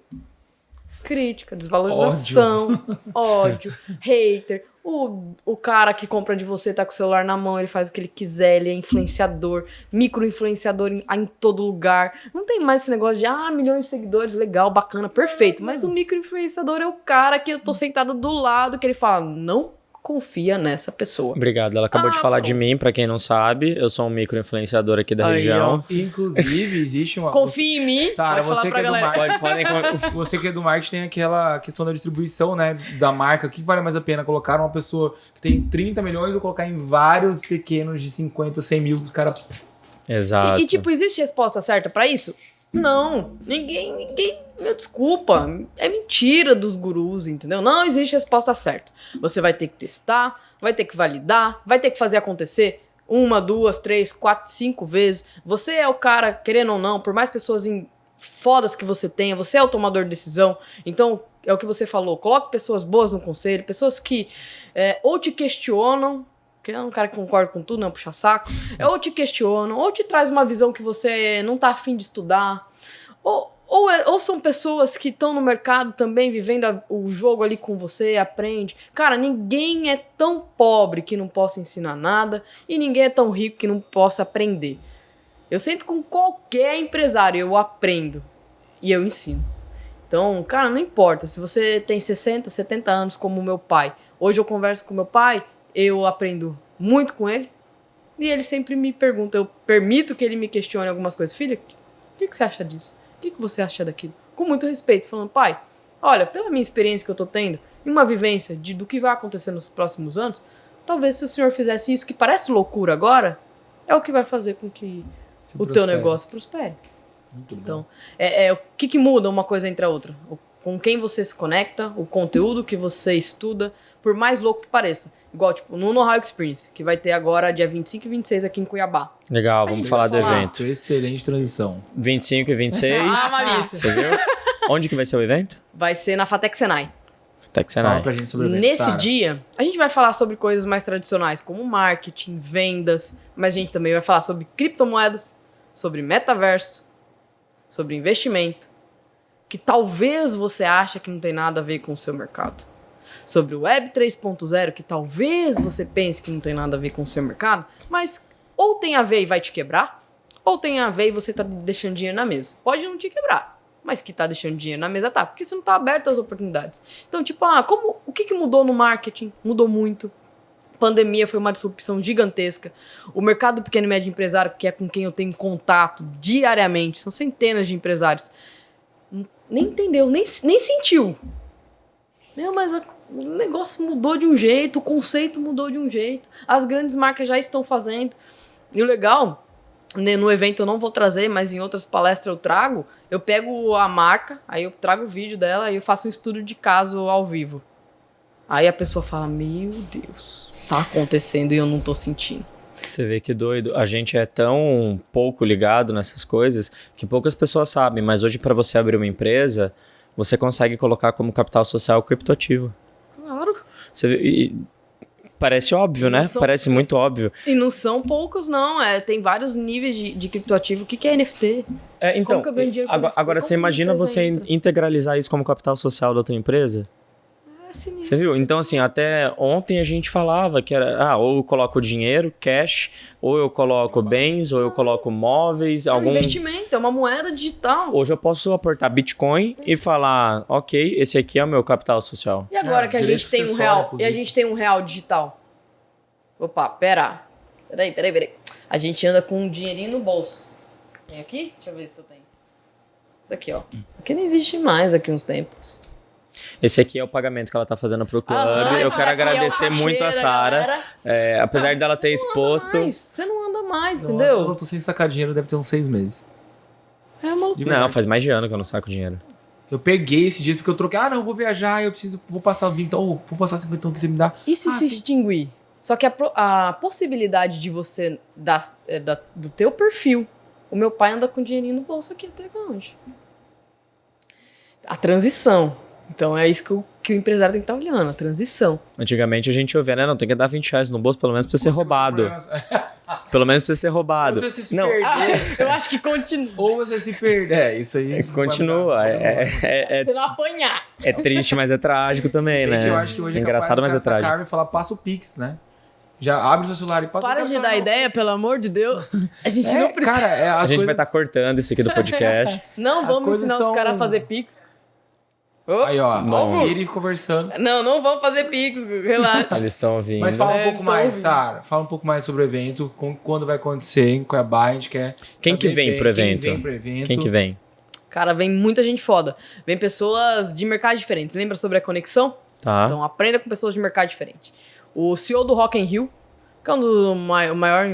Crítica, desvalorização, ódio, hater. O cara que compra de você tá com o celular na mão, ele faz o que ele quiser, ele é influenciador, micro-influenciador em todo lugar. Não tem mais esse negócio de, milhões de seguidores, legal, bacana, perfeito. Mas o micro-influenciador é o cara que eu tô sentado do lado, que ele fala, não confia nessa pessoa. Obrigado. Ela acabou de falar de mim, pra quem não sabe. Eu sou um micro-influenciador aqui da região. Inclusive, existe uma... Confia em mim. Sara, você que é do marketing, você que é do marketing tem aquela questão da distribuição, né, da marca. O que vale mais a pena? Colocar uma pessoa que tem 30 milhões ou colocar em vários pequenos de 50, 100 mil, os caras... Exato. E tipo, existe resposta certa pra isso? Não, ninguém, me desculpa, é mentira dos gurus, entendeu? Não existe resposta certa. Você vai ter que testar, vai ter que validar, vai ter que fazer acontecer 1, 2, 3, 4, 5 vezes. Você é o cara, querendo ou não, por mais pessoas fodas que você tenha, você é o tomador de decisão. Então, é o que você falou, coloque pessoas boas no conselho, pessoas que ou te questionam, que é um cara que concorda com tudo, não puxa saco, ou te questionam, ou te traz uma visão que você não tá afim de estudar, ou são pessoas que estão no mercado também vivendo o jogo ali com você, aprende. Cara, ninguém é tão pobre que não possa ensinar nada e ninguém é tão rico que não possa aprender. Eu sempre com qualquer empresário eu aprendo e eu ensino. Então, cara, não importa, se você tem 60, 70 anos como o meu pai, hoje eu converso com meu pai, eu aprendo muito com ele e ele sempre me pergunta, eu permito que ele me questione algumas coisas. Filha, o que você acha disso? O que você acha daquilo? Com muito respeito, falando, pai, olha, pela minha experiência que eu tô tendo, e uma vivência do que vai acontecer nos próximos anos, talvez se o senhor fizesse isso, que parece loucura agora, é o que vai fazer com que o teu negócio prospere. Muito então, o que muda uma coisa entre a outra? Com quem você se conecta, o conteúdo que você estuda, por mais louco que pareça. Igual, tipo, no Know-How Experience, que vai ter agora dia 25 e 26 aqui em Cuiabá. Legal, vamos falar do evento. Excelente transição. 25 e 26. Malícia. Você viu? Onde que vai ser o evento? Vai ser na Fatec Senai. Fatec Senai. Fala pra gente sobre o evento, Nesse Sara. dia, a gente vai falar sobre coisas mais tradicionais, como marketing, vendas, mas a gente também vai falar sobre criptomoedas, sobre metaverso, sobre investimento, que talvez você ache que não tem nada a ver com o seu mercado. Sobre o Web 3.0, que talvez você pense que não tem nada a ver com o seu mercado, mas ou tem a ver e vai te quebrar, ou tem a ver e você tá deixando dinheiro na mesa. Pode não te quebrar, mas que tá deixando dinheiro na mesa tá, porque você não tá aberto às oportunidades. Então, tipo, o que mudou no marketing? Mudou muito. Pandemia foi uma disrupção gigantesca. O mercado do pequeno e médio empresário, que é com quem eu tenho contato diariamente, são centenas de empresários, nem entendeu, nem sentiu. Mas o negócio mudou de um jeito, o conceito mudou de um jeito, as grandes marcas já estão fazendo. E o legal, no evento eu não vou trazer, mas em outras palestras eu trago, eu pego a marca, aí eu trago o vídeo dela e eu faço um estudo de caso ao vivo. Aí a pessoa fala, meu Deus, tá acontecendo e eu não tô sentindo. Você vê que doido. A gente é tão pouco ligado nessas coisas que poucas pessoas sabem, mas hoje para você abrir uma empresa, você consegue colocar como capital social criptoativo. Claro. Parece óbvio, né? Parece muito óbvio. E não são poucos, não. Tem vários níveis de criptoativo. O que é NFT? Então, Como que eu ganho dinheiro? agora você imagina você integralizar isso como capital social da tua empresa? É sinistro. Você viu? Então, assim, até ontem a gente falava que era, ou eu coloco dinheiro, cash, ou eu coloco bens, ou eu coloco móveis, É um algum... investimento, é uma moeda digital. Hoje eu posso aportar Bitcoin e falar, ok, esse aqui é o meu capital social. E agora que a direito gente tem um sucessório, real, e a inclusive. gente tem um real digital? Opa, peraí. A gente anda com um dinheirinho no bolso. Tem aqui? Deixa eu ver se eu tenho. Isso aqui, ó. Aqui não existe mais daqui uns tempos. Esse aqui é o pagamento que ela tá fazendo pro clube. Eu esse quero aqui é o agradecer cachê muito a da Sara. galera. Apesar dela ter exposto... Você não anda mais, Eu entendeu? não tô sem sacar dinheiro, deve ter uns 6 meses. É maluco. De Não, verdade. faz mais de ano que eu não saco dinheiro. Eu peguei esse dia porque eu troquei. Ah, não, vou viajar, vou passar 20, vou passar 50 que você me dá. E se Ah, se sim. extinguir? Só que a possibilidade de você dar do teu perfil. O meu pai anda com dinheirinho no bolso aqui até hoje. A transição. Então é isso que o empresário tem que estar olhando, a transição. Antigamente a gente ouvia, né? Não, tem que dar 20 reais no bolso, pelo menos pra ser roubado. Pelo menos pra ser roubado. Você se Não, perder. Eu acho que continua. Ou você se perder. É, isso aí. continua. Você não apanhar. É triste, mas é trágico também, Se bem né? que eu acho que hoje é engraçado, mas é capaz do cara trágico. sacar e falar, passa o Pix, né? Já abre o seu celular e passa. Para de dar ideia, pelo amor de Deus. A gente não precisa. Cara, A gente vai estar cortando isso aqui do podcast. Não as vamos coisas ensinar estão- os caras a fazer pix. Ops, Aí, ó, Bom. a Siri conversando. Não vamos fazer pix, relaxa. Eles estão ouvindo. Mas fala um É, pouco estou mais, ouvindo. Sara. Fala um pouco mais sobre o evento, quando vai acontecer, em Cuiabá, a gente quer. Quem que saber vem bem pro evento? Quem vem pro evento? Quem que vem? Cara, vem muita gente foda. Vem pessoas de mercados diferentes. Lembra sobre a conexão? Tá. Então aprenda com pessoas de mercado diferente. O CEO do Rock in Rio, que é um do maior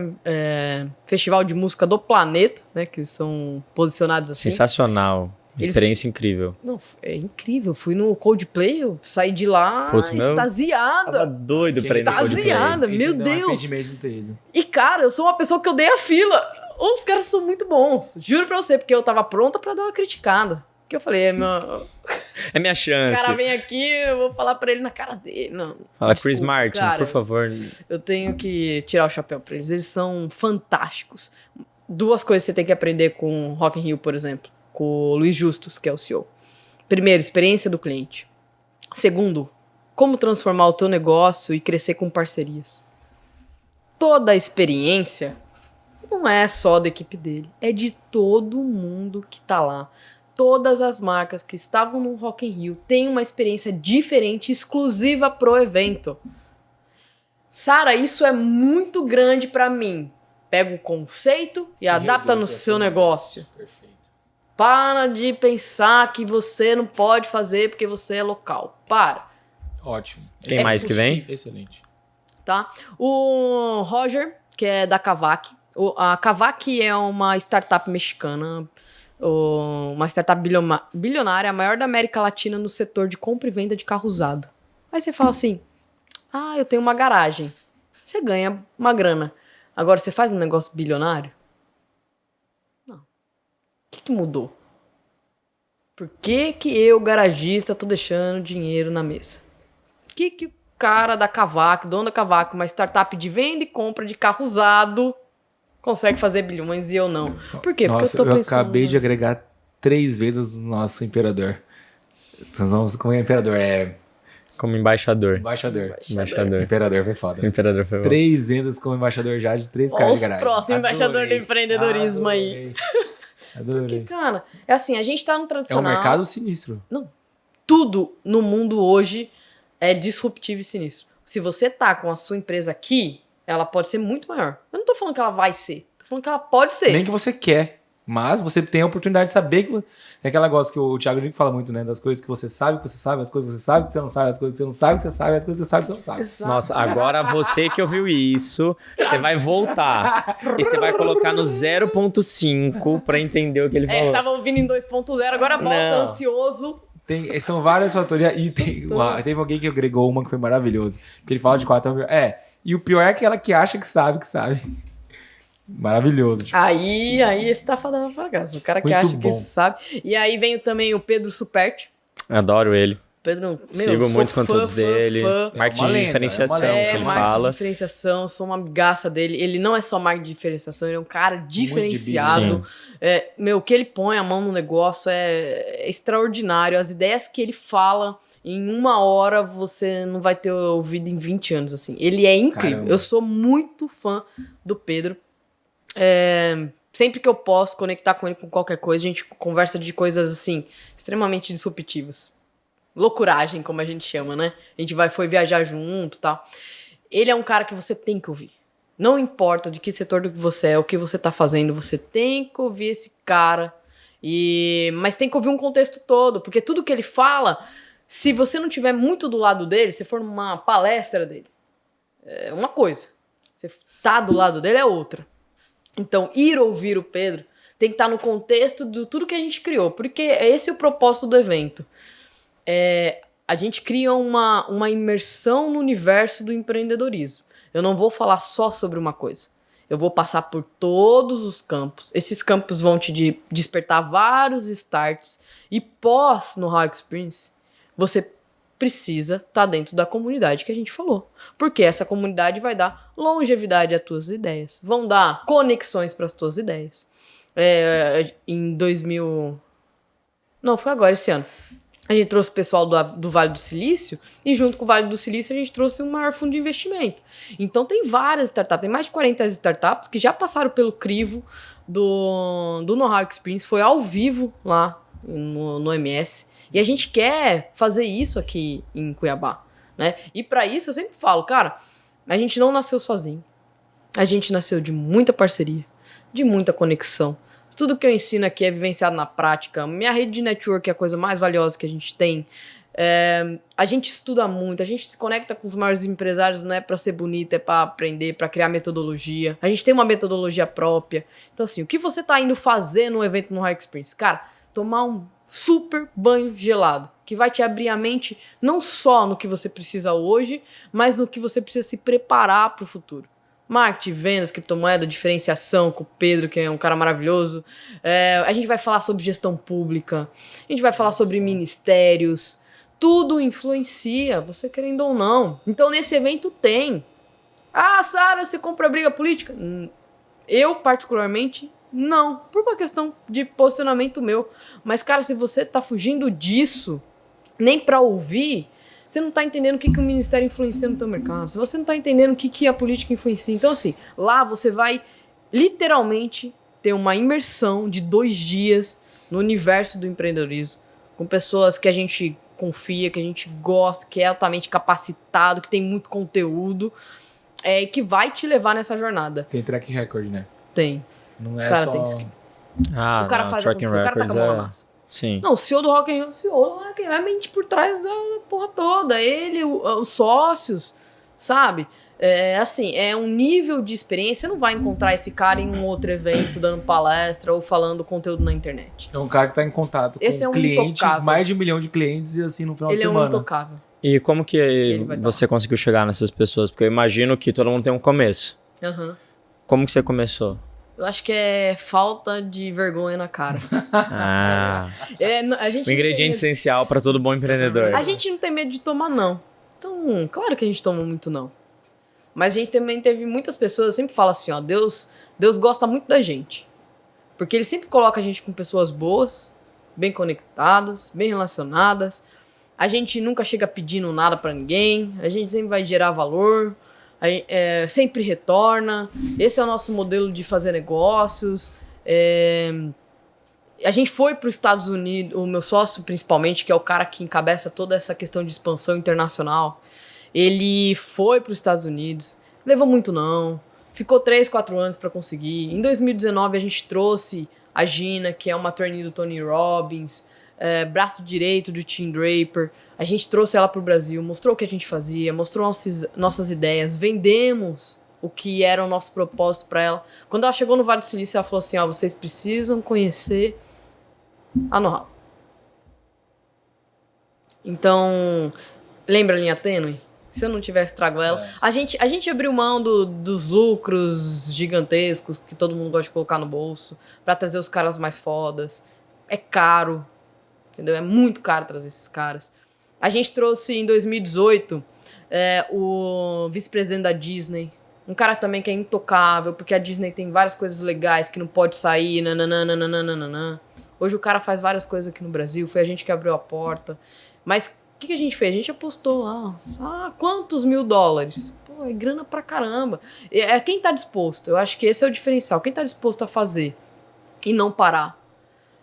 festival de música do planeta, né? Que eles são posicionados assim. Sensacional. Eles- Experiência incrível. Não, é incrível. Fui no Coldplay, eu saí de lá Putz, meu- Tava extasiada. doido pra ir no Coldplay. Extasiada, Esse meu deu um Deus. arrependimento de não ter ido. E, cara, eu sou uma pessoa que odeia fila. Os caras são muito bons. Juro pra você, porque eu tava pronta pra dar uma criticada. Que eu falei, É minha o chance. cara vem aqui, eu vou falar pra ele na cara dele. Não. Fala, Desculpa, Chris Martin, cara, por favor. Eu tenho que tirar o chapéu pra eles. Eles são fantásticos. Duas coisas você tem que aprender com o Rock in Rio, por exemplo. Com o Luiz Justus, que é o CEO. Primeiro, experiência do cliente. Segundo, como transformar o teu negócio e crescer com parcerias. Toda a experiência não é só da equipe dele, é de todo mundo que tá lá. Todas as marcas que estavam no Rock in Rio têm uma experiência diferente, exclusiva pro evento. Sara, isso é muito grande pra mim. Pega o conceito e adapta no seu negócio. Perfeito. Para de pensar que você não pode fazer porque você é local. Para, Ótimo. Quem mais que vem? Excelente. tá? O Roger, que é da Kavak. A Kavak é uma startup mexicana, uma startup bilionária, a maior da América Latina no setor de compra e venda de carro usado. Aí você fala assim, eu tenho uma garagem. Você ganha uma grana. Agora, você faz um negócio bilionário? Não. O que mudou? Por que eu, garagista, tô deixando dinheiro na mesa? O que o cara da Kavak, dono da Kavak, uma startup de venda e compra de carro usado, consegue fazer bilhões e eu não? Por quê? Porque Nossa, eu tô eu pensando... acabei de agregar 3 vezes o nosso imperador. Como é imperador? É Como embaixador. embaixador. Embaixador. Imperador foi foda. Imperador foi bom. 3 vendas como embaixador já de 3 caras Ó, de os garagem. próximos embaixador do empreendedorismo aí. Adorei. Porque, cara, é assim, a gente tá no É um tradicional... mercado sinistro. Tudo no mundo hoje é disruptivo e sinistro. Se você tá com a sua empresa aqui, ela pode ser muito maior. Eu não tô falando que ela vai ser. Tô falando que ela pode ser. Nem que você quer. Mas você tem a oportunidade de saber que... É aquele negócio que o Thiago Nico fala muito, né? Das coisas que você sabe, as coisas que você sabe que você não sabe, as coisas que você não sabe que você sabe, as coisas que você sabe que você não sabe. Exato. Nossa, agora você que ouviu isso, você vai voltar e você vai colocar no 0.5 pra entender o que ele Você falou. tava ouvindo em 2.0, agora volta Não. ansioso. São vários fatores. E teve alguém que agregou uma que foi maravilhoso. Porque ele fala de 4 e o pior é aquela que acha que sabe que sabe. Maravilhoso. Tipo, Aí esse tá falando fracasso. O cara que Muito acha bom. que sabe. E aí vem também o Pedro Superti. Adoro ele. Pedro, Sigo sou muitos conteúdos dele. Marketing de lenda, diferenciação, que ele marketing fala. de diferenciação, sou uma amigaça dele. Ele não é só marketing de diferenciação, ele é um cara diferenciado. O que ele põe a mão no negócio é extraordinário. As ideias que ele fala, em 1 hora, você não vai ter ouvido em 20 anos, assim. Ele é incrível. Caramba. Eu sou muito fã do Pedro. Sempre que eu posso conectar com ele com qualquer coisa, a gente conversa de coisas, assim, extremamente disruptivas. Loucuragem, como a gente chama, né? A gente foi viajar junto e tal. Ele é um cara que você tem que ouvir. Não importa de que setor do que você é, o que você tá fazendo, você tem que ouvir esse cara. Mas tem que ouvir um contexto todo, porque tudo que ele fala, se você não tiver muito do lado dele, se for numa palestra dele, é uma coisa. Você tá do lado dele é outra. Então, ir ouvir o Pedro tem que estar no contexto de tudo que a gente criou, porque esse é o propósito do evento. A gente cria uma imersão no universo do empreendedorismo. Eu não vou falar só sobre uma coisa. Eu vou passar por todos os campos. Esses campos vão te despertar vários starts. E pós no How Experience, você precisa estar dentro da comunidade que a gente falou. Porque essa comunidade vai dar longevidade às tuas ideias. Vão dar conexões para as tuas ideias. Em 2000... Não, foi agora, esse ano. A gente trouxe o pessoal do Vale do Silício e junto com o Vale do Silício a gente trouxe um maior fundo de investimento. Então tem várias startups, tem mais de 40 startups que já passaram pelo crivo do Know-How Experience, foi ao vivo lá no MS. E a gente quer fazer isso aqui em Cuiabá, né? E para isso eu sempre falo, cara, a gente não nasceu sozinho. A gente nasceu de muita parceria, de muita conexão. Tudo que eu ensino aqui é vivenciado na prática. Minha rede de network é a coisa mais valiosa que a gente tem. A gente estuda muito, a gente se conecta com os maiores empresários, não é para ser bonito, é para aprender, para criar metodologia. A gente tem uma metodologia própria. Então, assim, o que você tá indo fazer no evento no High Experience? Cara, tomar um super banho gelado, que vai te abrir a mente não só no que você precisa hoje, mas no que você precisa se preparar para o futuro. Marketing, vendas, criptomoeda, diferenciação com o Pedro, que é um cara maravilhoso. A gente vai falar sobre gestão pública, a gente vai falar sobre ministérios. Tudo influencia, você querendo ou não. Então, nesse evento tem. Ah, Sara, você compra briga política? Eu, particularmente, não. Por uma questão de posicionamento meu. Mas, cara, se você tá fugindo disso, nem pra ouvir... Você não tá entendendo o que o ministério influencia no teu mercado. Se você não tá entendendo o que a política influencia. Então, assim, lá você vai literalmente ter uma imersão de 2 dias no universo do empreendedorismo, com pessoas que a gente confia, que a gente gosta, que é altamente capacitado, que tem muito conteúdo, que vai te levar nessa jornada. Tem track record, né? Tem. Não é cara, só... tem skill. Ah, O cara não, faz Tracking acontecer, o cara tá Records com a mão na massa. Sim. Não, o CEO do Rock in Rio, o CEO do Rock in Rio é a mente por trás da porra toda. Ele, os sócios, sabe? Assim, é um nível de experiência. Você não vai encontrar esse cara em um outro evento, dando palestra ou falando conteúdo na internet. É um cara que tá em contato com Esse é um cliente, intocável. mais de 1 milhão de clientes e assim no final de Ele é um semana. intocável. E como que vai dar. você conseguiu chegar nessas pessoas? Porque eu imagino que todo mundo tem um começo. Uhum. Como que você começou? Eu acho que é falta de vergonha na cara. Ah, A gente o ingrediente essencial para todo bom empreendedor. A gente não tem medo de tomar não. Então, claro que a gente toma muito não. Mas a gente também teve muitas pessoas, eu sempre falo assim, ó, Deus gosta muito da gente. Porque ele sempre coloca a gente com pessoas boas, bem conectadas, bem relacionadas. A gente nunca chega pedindo nada pra ninguém, a gente sempre vai gerar valor, sempre retorna. Esse é o nosso modelo de fazer negócios. A gente foi para os Estados Unidos, o meu sócio principalmente, que é o cara que encabeça toda essa questão de expansão internacional, ele foi para os Estados Unidos, levou muito não, ficou 3, 4 anos para conseguir. Em 2019 a gente trouxe a Gina, que é uma trainee do Tony Robbins, braço direito do Tim Draper. A gente trouxe ela para o Brasil, mostrou o que a gente fazia, mostrou nossas ideias, vendemos o que era o nosso propósito para ela. Quando ela chegou no Vale do Silício, ela falou assim, ó, vocês precisam conhecer a Know-How. Então, lembra a linha tênue? Se eu não tivesse trago ela... A gente abriu mão dos lucros gigantescos que todo mundo gosta de colocar no bolso para trazer os caras mais fodas. É caro, entendeu? É muito caro trazer esses caras. A gente trouxe em 2018 o vice-presidente da Disney. Um cara também que é intocável, porque a Disney tem várias coisas legais que não pode sair, nananana. Hoje o cara faz várias coisas aqui no Brasil, foi a gente que abriu a porta. Mas o que a gente fez? A gente apostou lá. Quantos $1.000? Pô, é grana pra caramba. É quem tá disposto. Eu acho que esse é o diferencial. Quem tá disposto a fazer e não parar.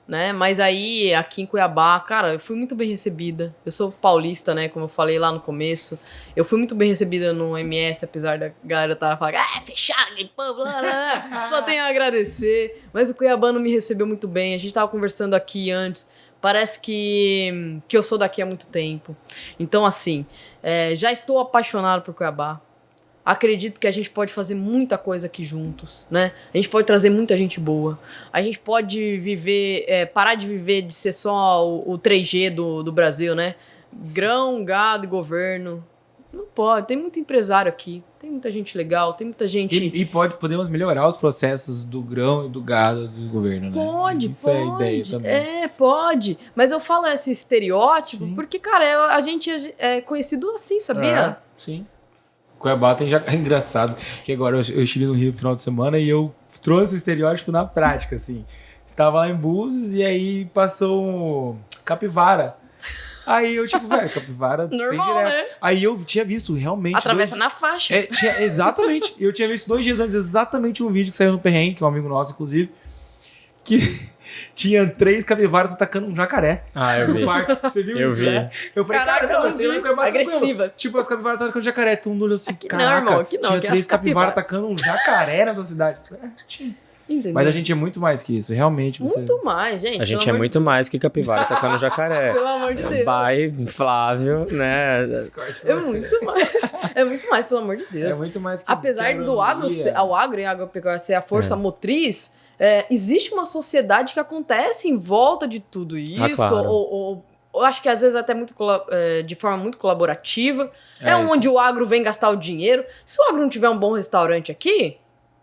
Né? Mas aí, aqui em Cuiabá, cara, eu fui muito bem recebida. Eu sou paulista, né? Como eu falei lá no começo. Eu fui muito bem recebida no MS, apesar da galera estar falando, fechado, aquele povo, blá, blá, blá. Só tenho a agradecer. Mas o cuiabano me recebeu muito bem. A gente tava conversando aqui antes. Parece que eu sou daqui há muito tempo. Então, assim, já estou apaixonado por Cuiabá. Acredito que a gente pode fazer muita coisa aqui juntos, né? A gente pode trazer muita gente boa. A gente pode viver, parar de viver de ser só o 3G do Brasil, né? Grão, gado e governo. Não pode. Tem muito empresário aqui. Tem muita gente legal, tem muita gente... E podemos melhorar os processos do grão e do gado do governo, né? Pode. Isso é a ideia também. Pode. Mas eu falo esse estereótipo Sim. porque, cara, a gente é conhecido assim, sabia? Sim. Cuiabá tem já... É engraçado que agora eu estive no Rio no final de semana e eu trouxe o estereótipo na prática, assim. Estava lá em Búzios e aí passou capivara. Aí eu, tipo, velho, capivara Normal, tem direto. né? Aí eu tinha visto realmente... Atravessa na faixa. Exatamente. Eu tinha visto 2 dias antes exatamente um vídeo que saiu no Perrengue, que é um amigo nosso, inclusive, que tinha 3 capivaras atacando um jacaré. Eu vi. No parque. Você viu Eu isso, vi. né? Eu falei, Caraca, cara, não, eu você vi. vai Cuiabá Agressivas. Tipo, as capivaras atacando jacaré. Todo mundo olhou assim, Aqui não, caraca, irmão, aqui não, tinha aqui é 3 as capivaras. capivaras atacando um jacaré nessa cidade. Tinha. Entendeu? Mas a gente é muito mais que isso, realmente. Muito mais, gente. A gente pelo é amor muito mais que capivara tacando de... jacaré. Pelo amor de Deus. Vai, Flávio, né? É muito mais. É muito mais, pelo amor de Deus. É muito mais que Apesar do agro, o agro e a agropecuária ser a força motriz, existe uma sociedade que acontece em volta de tudo isso. Claro. Eu acho que às vezes até muito de forma muito colaborativa. É isso. onde o agro vem gastar o dinheiro. Se o agro não tiver um bom restaurante aqui,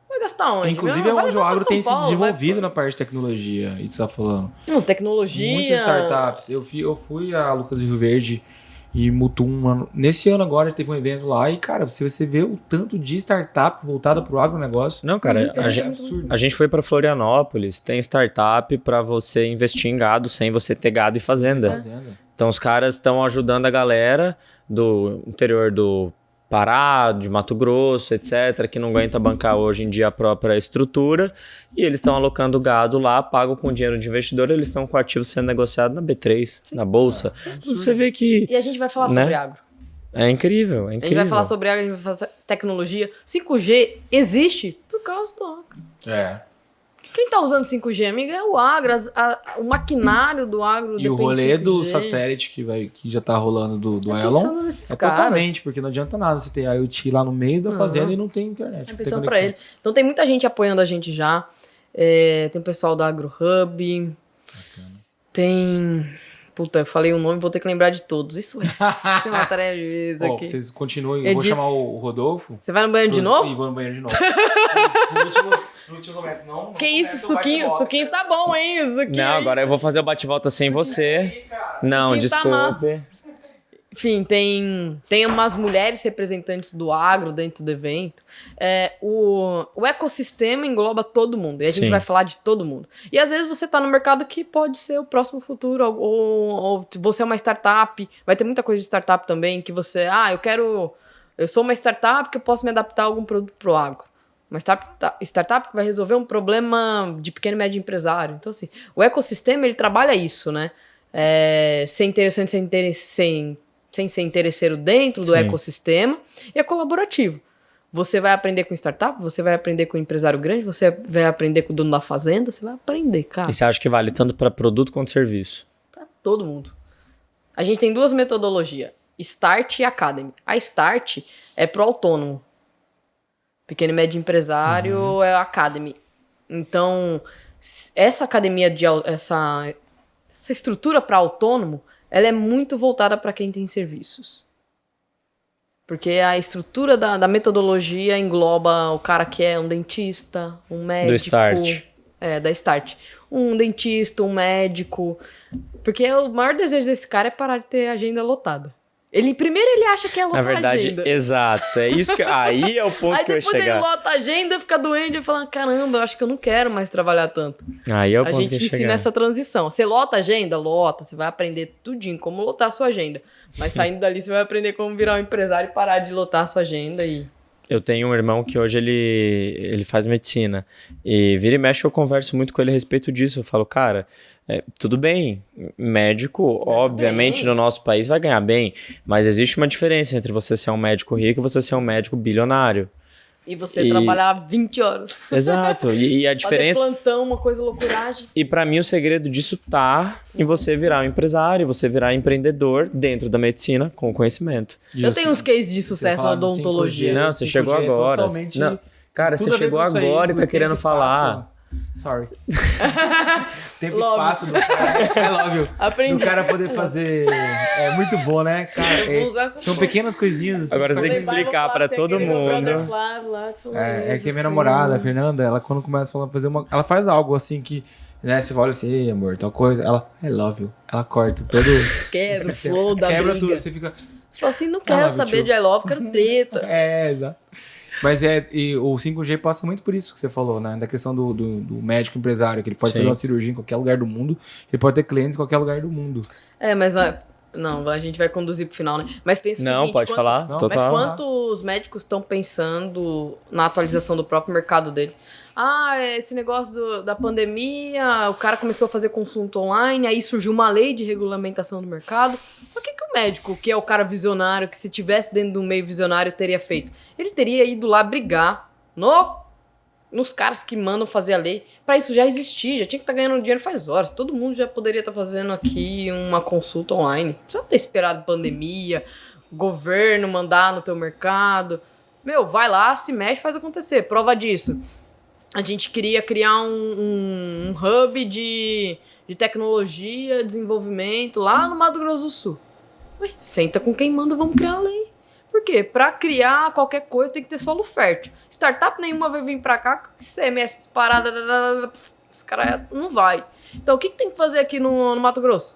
vai gastar onde? Inclusive é Vai onde o levar pra agro São tem se Paulo, desenvolvido na parte de tecnologia. Isso tá falando. Não, tecnologia. Muitas startups. Eu fui a Lucas do Rio Verde e Mutum. Nesse ano agora teve um evento lá e, cara, se você vê o tanto de startup voltada pro agronegócio. Não, cara, é absurdo. a gente foi para Florianópolis, tem startup para você investir em gado sem você ter gado e fazenda. Então os caras estão ajudando a galera do interior do Pará, de Mato Grosso, etc., que não aguenta bancar hoje em dia a própria estrutura, e eles estão alocando gado lá, pagam com dinheiro de investidor, eles estão com ativos sendo negociados na B3, na Bolsa. Você vê que... E a gente vai falar né? sobre agro. É incrível, é A incrível. gente vai falar sobre agro, a gente vai falar tecnologia. 5G existe por causa do agro. Quem tá usando 5G, amiga, é o agro, o maquinário do agro. E o depende rolê de do 5G. satélite que já tá rolando do Tá Elon pensando nesses é caras. totalmente, porque não adianta nada você ter IoT lá no meio da fazenda e não tem internet. Tá não tem pensando pra conexão. ele. Então tem muita gente apoiando a gente já. Tem o pessoal da AgroHub. Tem... Puta, eu falei o nome, vou ter que lembrar de todos. Isso vai ser uma tarefa Ó, aqui. vocês continuem, eu vou chamar o Rodolfo. Você vai no banheiro de novo? E vou no banheiro de novo. No último momento, não. Que isso, suquinho? Suquinho tá bom, hein? O suquinho. Não, agora eu vou fazer o bate-volta sem você. Não, Suquinho tá massa. desculpe. Enfim, tem umas mulheres representantes do agro dentro do evento. O ecossistema engloba todo mundo. E a gente Sim. vai falar de todo mundo. E às vezes você tá no mercado que pode ser o próximo futuro. Ou você é uma startup. Vai ter muita coisa de startup também. Que você... Eu sou uma startup que eu posso me adaptar a algum produto pro agro. Uma startup que vai resolver um problema de pequeno e médio empresário. Então, assim, o ecossistema, ele trabalha isso, né? Ser interessante, sem ser interesseiro dentro do Sim. ecossistema, e é colaborativo. Você vai aprender com startup, você vai aprender com empresário grande, você vai aprender com o dono da fazenda, você vai aprender, cara, E você acha que vale tanto para produto quanto serviço? pra todo mundo. A gente tem 2 metodologias, Start e Academy. A Start é pro autônomo. Pequeno e médio empresário é a Academy. Então, essa academia, essa estrutura para autônomo, ela é muito voltada para quem tem serviços. Porque a estrutura da metodologia engloba o cara que é um dentista, um médico. Do Start. Da Start. um dentista, um médico. Porque o maior desejo desse cara é parar de ter agenda lotada. Primeiro ele acha que é lotar Na verdade, agenda. exato. É isso que. Aí é o ponto Aí que eu ia depois ele chegar. lota a agenda, fica doente e fala, caramba, eu acho que eu não quero mais trabalhar tanto. Aí é o A ponto gente que eu ia ensina chegar. essa transição. Você lota a agenda? Lota. Você vai aprender tudinho como lotar a sua agenda. Mas saindo dali, você vai aprender como virar um empresário e parar de lotar a sua agenda e... Eu tenho um irmão que hoje ele faz medicina. E vira e mexe eu converso muito com ele a respeito disso. Eu falo, cara, tudo bem, médico, obviamente, no nosso país vai ganhar bem. Mas existe uma diferença entre você ser um médico rico e você ser um médico bilionário. E você trabalhar 20 horas. Exato. E a diferença... Fazer plantão, uma coisa loucuragem. E pra mim o segredo disso tá em você virar um empresário, você virar empreendedor dentro da medicina com conhecimento. Eu tenho uns cases de sucesso na odontologia. Não, você chegou agora. Não, cara, você chegou agora e tá querendo falar. Sorry. Tempo e Love. espaço do cara. I love you. Aprendi. Do cara poder fazer. É muito bom, né? Cara, Eu vou usar essa são porra. pequenas coisinhas. Assim, Agora você tem que Vai, vou explicar falar pra assim, todo aquele meu brother mundo. Flávio lá que falou É isso, que a minha assim. namorada, a Fernanda, ela quando começa a fazer uma. Ela faz algo assim que. Né, você olha assim, ei, amor, tal coisa. Ela, I love you. Ela corta todo. Quebra o flow da Quebra briga. tudo. Você fica. Você fala assim, não quero love saber you. de I love, quero treta. É, exato. Mas e o 5G passa muito por isso que você falou, né? Da questão do médico empresário, que ele pode Sim. fazer uma cirurgia em qualquer lugar do mundo, ele pode ter clientes em qualquer lugar do mundo. Mas vai... Não, a gente vai conduzir pro final, né? Mas pensa o Não, seguinte, pode falar. Não, Mas Total. quantos médicos estão pensando na atualização do próprio mercado dele? Esse negócio da pandemia, o cara começou a fazer consulta online, aí surgiu uma lei de regulamentação do mercado. Só que o médico, que é o cara visionário, que se tivesse dentro de um meio visionário, teria feito? Ele teria ido lá brigar nos caras que mandam fazer a lei. Pra isso já existir, já tinha que estar ganhando dinheiro faz horas. Todo mundo já poderia estar fazendo aqui uma consulta online. Não precisa ter esperado pandemia, governo mandar no teu mercado. Vai lá, se mexe, faz acontecer. Prova disso. A gente queria criar um hub de tecnologia, desenvolvimento lá no Mato Grosso do Sul. Senta com quem manda, vamos criar uma lei. Por quê? Pra criar qualquer coisa tem que ter solo fértil. Startup nenhuma vai vir pra cá com CMS parada, os caras não vai. Então o que tem que fazer aqui no Mato Grosso?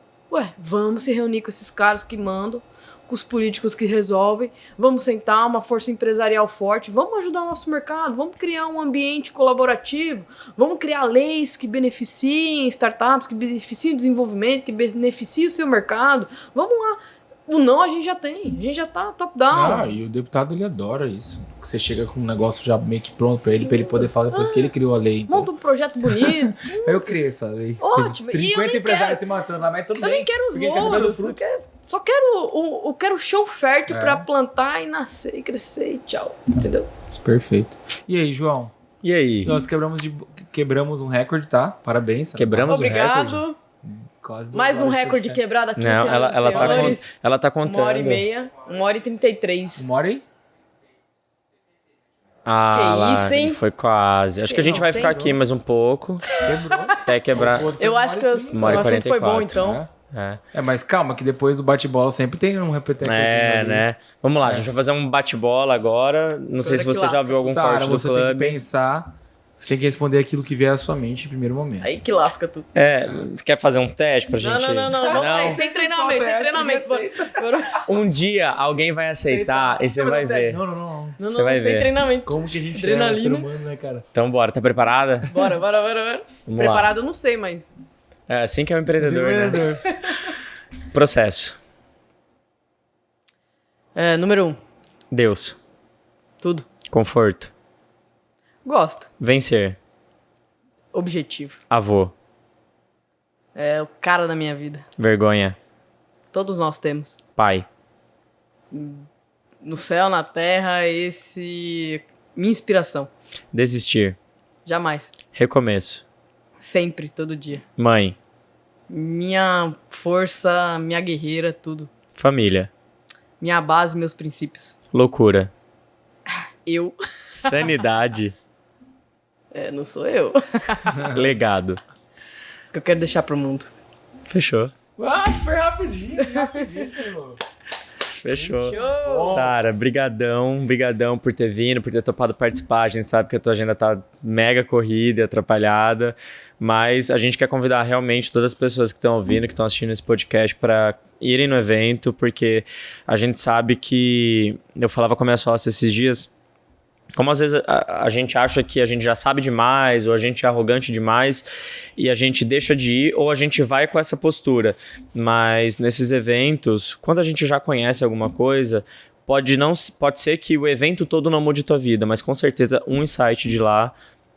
Vamos se reunir com esses caras que mandam, com os políticos que resolvem, vamos sentar uma força empresarial forte, vamos ajudar o nosso mercado, vamos criar um ambiente colaborativo, vamos criar leis que beneficiem startups, que beneficiem o desenvolvimento, que beneficiem o seu mercado, vamos lá. O não a gente já tem, a gente já tá top-down. E o deputado ele adora isso. Que você chega com um negócio já meio que pronto pra ele poder falar depois que ele criou a lei. Então. Monta um projeto bonito. Eu criei essa lei. Ótimo. Teve E eu 50 nem empresários quero- se matando lá, mas tudo Eu bem. nem quero os Porque quer saber do louros, fruto. só quero o chão fértil É. pra plantar e nascer e crescer e tchau, entendeu? Perfeito. E aí, João? E aí? Nós quebramos um recorde, tá? Parabéns. Quebramos o recorde? Obrigado. Quase Mais um duas horas recorde de quebrado aqui, Não, senhoras e senhores. ela tá contando. 1h30, 1h33. 1h30? Ah, Que lá, isso, hein? foi quase. Acho que a gente Não, vai ficar sem aqui mais um pouco, Quebrou. até quebrar. O outro foi Eu acho que o 1h30. assunto foi bom, 1h44, então. Mas calma, que depois do bate-bola sempre tem um repetecozinho ali. Né? Vamos lá, a gente vai fazer um bate-bola agora. Não sei se Agora você que já viu algum Sara, corte do você tem que clube. pensar, você tem que responder aquilo que vier à sua mente em primeiro momento. Aí que lasca tudo. Você quer fazer um teste pra gente? Não. Vamos sem treinamento, sem treinamento. Bora. Um dia alguém vai aceitar e você vai ver. Não. Não, Você vai sem ver. treinamento. Como que a gente Adrenalina. é ser humano, né, cara? Então bora, tá preparada? Bora. Vamos Preparado eu não sei, mas... lá. É assim que é o empreendedor, né? Empreendedor. Processo. Número 1. Deus. Tudo. Conforto. Gosto. Vencer. Objetivo. Avô. É o cara da minha vida. Vergonha. Todos nós temos. Pai. No céu, na terra, minha inspiração. Desistir. Jamais. Recomeço. Sempre, todo dia. Mãe. Minha força, minha guerreira, tudo. Família. Minha base, meus princípios. Loucura. Eu. Sanidade. Não sou eu. Legado. Que eu quero deixar pro mundo. Fechou. Ah, foi rapidinho, rapidíssimo. Fechou. Show! Sara, brigadão por ter vindo, por ter topado participar. A gente sabe que a tua agenda tá mega corrida e atrapalhada, mas a gente quer convidar realmente todas as pessoas que estão ouvindo, que estão assistindo esse podcast para irem no evento, porque a gente sabe que... Eu falava com a minha sócia esses dias, como às vezes a gente acha que a gente já sabe demais, ou a gente é arrogante demais, e a gente deixa de ir, ou a gente vai com essa postura. Mas nesses eventos, quando a gente já conhece alguma coisa, pode ser que o evento todo não mude tua vida, mas com certeza um insight de lá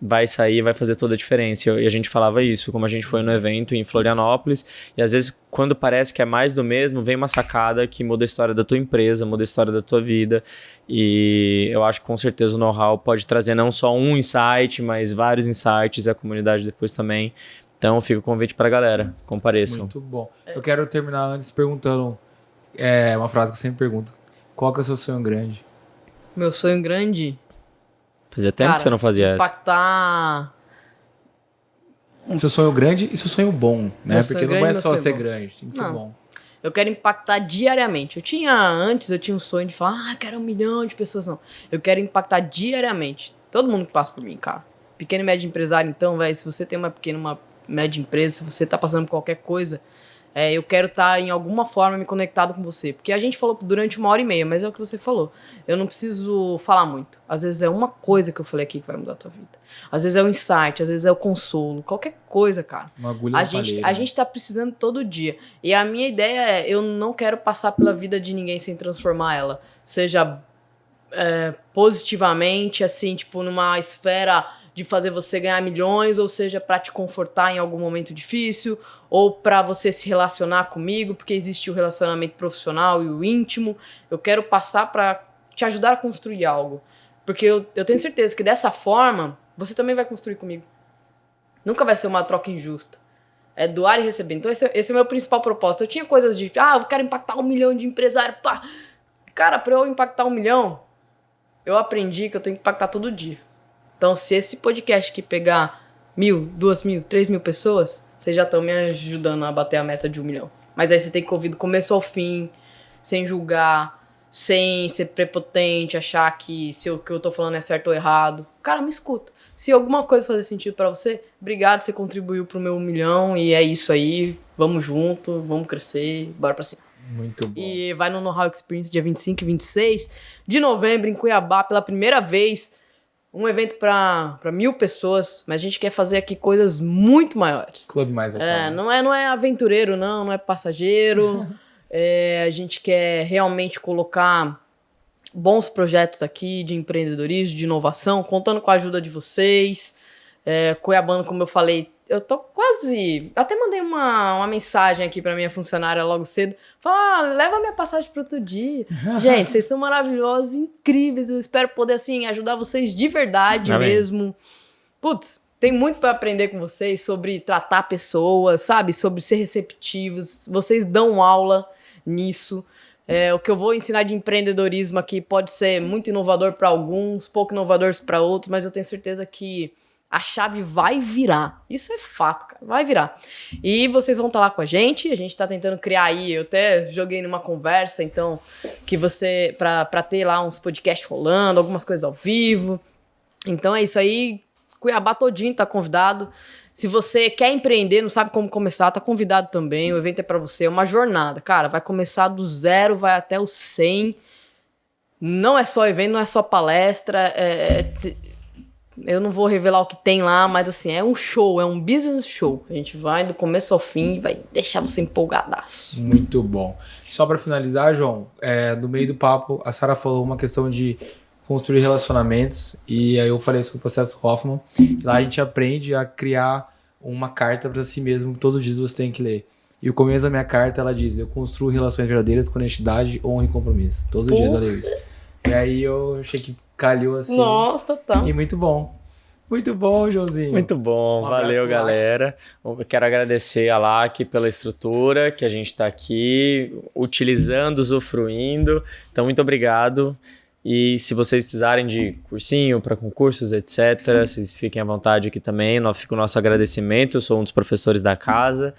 vai sair, vai fazer toda a diferença. E a gente falava isso, como a gente foi no evento em Florianópolis, e às vezes quando parece que é mais do mesmo, vem uma sacada que muda a história da tua empresa, muda a história da tua vida, e eu acho que com certeza o know-how pode trazer não só um insight, mas vários insights, e a comunidade depois também. Então fica o convite pra galera, compareçam. Muito bom. Eu quero terminar antes perguntando uma frase que eu sempre pergunto. Qual que é o seu sonho grande? Meu sonho grande... Fazia tempo que você não fazia essa. Impactar... Seu sonho grande e seu sonho bom, né? Meu Porque sonho não é grande, só meu ser sonho bom. grande, tem que ser Não. bom. Eu quero impactar diariamente. Antes eu tinha um sonho de falar, quero 1 milhão de pessoas. Não. Eu quero impactar diariamente. Todo mundo que passa por mim, cara. Pequeno e médio empresário, então, velho, se você tem uma pequena, uma média empresa, se você tá passando por qualquer coisa, eu quero estar em alguma forma me conectado com você. Porque a gente falou durante 1h30, mas é o que você falou. Eu não preciso falar muito. Às vezes é uma coisa que eu falei aqui que vai mudar a tua vida. Às vezes é o insight, às vezes é o consolo. Qualquer coisa, cara. Uma agulha na palheira, A gente tá precisando todo dia. E a minha ideia é, eu não quero passar pela vida de ninguém sem transformar ela. Seja positivamente, assim, tipo, numa esfera de fazer você ganhar milhões, ou seja, pra te confortar em algum momento difícil, ou pra você se relacionar comigo, porque existe o relacionamento profissional e o íntimo. Eu quero passar pra te ajudar a construir algo. Porque eu tenho certeza que dessa forma, você também vai construir comigo. Nunca vai ser uma troca injusta. É doar e receber. Então esse é o meu principal propósito. Eu tinha coisas de, eu quero impactar 1 milhão de empresários, pá. Cara, pra eu impactar 1 milhão, eu aprendi que eu tenho que impactar todo dia. Então, se esse podcast aqui pegar 1.000, 2.000, 3.000 pessoas, vocês já estão me ajudando a bater a meta de 1 milhão. Mas aí você tem que ouvir do começo ao fim, sem julgar, sem ser prepotente, achar que o que eu tô falando é certo ou errado. Cara, me escuta. Se alguma coisa fazer sentido pra você, obrigado, você contribuiu pro meu 1 milhão e é isso aí. Vamos junto, vamos crescer, bora pra cima. Muito bom. E vai no Know-How Experience dia 25 e 26 de novembro em Cuiabá pela primeira vez. Um evento para 1.000 pessoas, mas a gente quer fazer aqui coisas muito maiores. Clube mais atual. Não é aventureiro, não é passageiro. A gente quer realmente colocar bons projetos aqui de empreendedorismo, de inovação, contando com a ajuda de vocês. Cuiabano, como eu falei, eu tô quase... Até mandei uma mensagem aqui pra minha funcionária logo cedo. Falar, leva minha passagem pro outro dia. Gente, vocês são maravilhosos, incríveis. Eu espero poder, assim, ajudar vocês de verdade mesmo. Putz, tem muito pra aprender com vocês sobre tratar pessoas, sabe? Sobre ser receptivos. Vocês dão aula nisso. O que eu vou ensinar de empreendedorismo aqui pode ser muito inovador pra alguns, pouco inovador pra outros, mas eu tenho certeza que a chave vai virar. Isso é fato, cara. Vai virar. E vocês vão estar lá com a gente tá tentando criar aí, eu até joguei numa conversa, então, que você, pra ter lá uns podcasts rolando, algumas coisas ao vivo. Então é isso aí. Cuiabá todinho tá convidado. Se você quer empreender, não sabe como começar, tá convidado também. O evento é pra você, é uma jornada. Cara, vai começar do 0, vai até o 100. Não é só evento, não é só palestra, eu não vou revelar o que tem lá, mas assim, é um show, é um business show. A gente vai do começo ao fim e vai deixar você empolgadaço. Muito bom. Só pra finalizar, João, no meio do papo, a Sara falou uma questão de construir relacionamentos, e aí eu falei sobre o processo Hoffman. Lá a gente aprende a criar uma carta pra si mesmo, que todos os dias você tem que ler. E o começo da minha carta, ela diz, eu construo relações verdadeiras com honestidade, honra e compromisso. Todos os dias eu leio isso. E aí eu achei que calhou assim. Nossa, total. E muito bom. Muito bom, Joãozinho. Muito bom, valeu, galera. Eu quero agradecer a LAC pela estrutura que a gente está aqui utilizando, usufruindo. Então, muito obrigado. E se vocês precisarem de cursinho para concursos, etc., vocês fiquem à vontade aqui também. Fica o nosso agradecimento. Eu sou um dos professores da casa.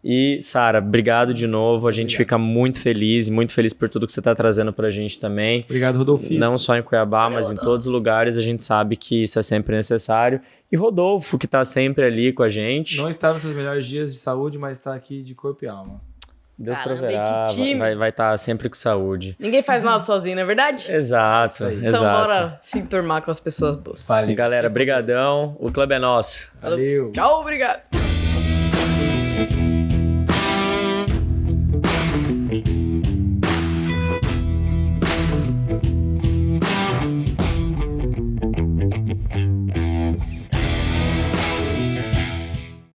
E, Sara, obrigado de novo. A gente fica muito feliz por tudo que você está trazendo pra gente também. Obrigado, Rodolfo. Não só em Cuiabá, mas em todos os lugares. A gente sabe que isso é sempre necessário. E Rodolfo, que tá sempre ali com a gente. Não está nos seus melhores dias de saúde, mas está aqui de corpo e alma. Deus Caramba, proverá, que time. vai estar sempre com saúde. Ninguém faz nada sozinho, não é verdade? Exato, Isso aí. Então exato. bora se enturmar com as pessoas boas. Valeu. Galera, brigadão. O clube é nosso. Valeu. Tchau, obrigado.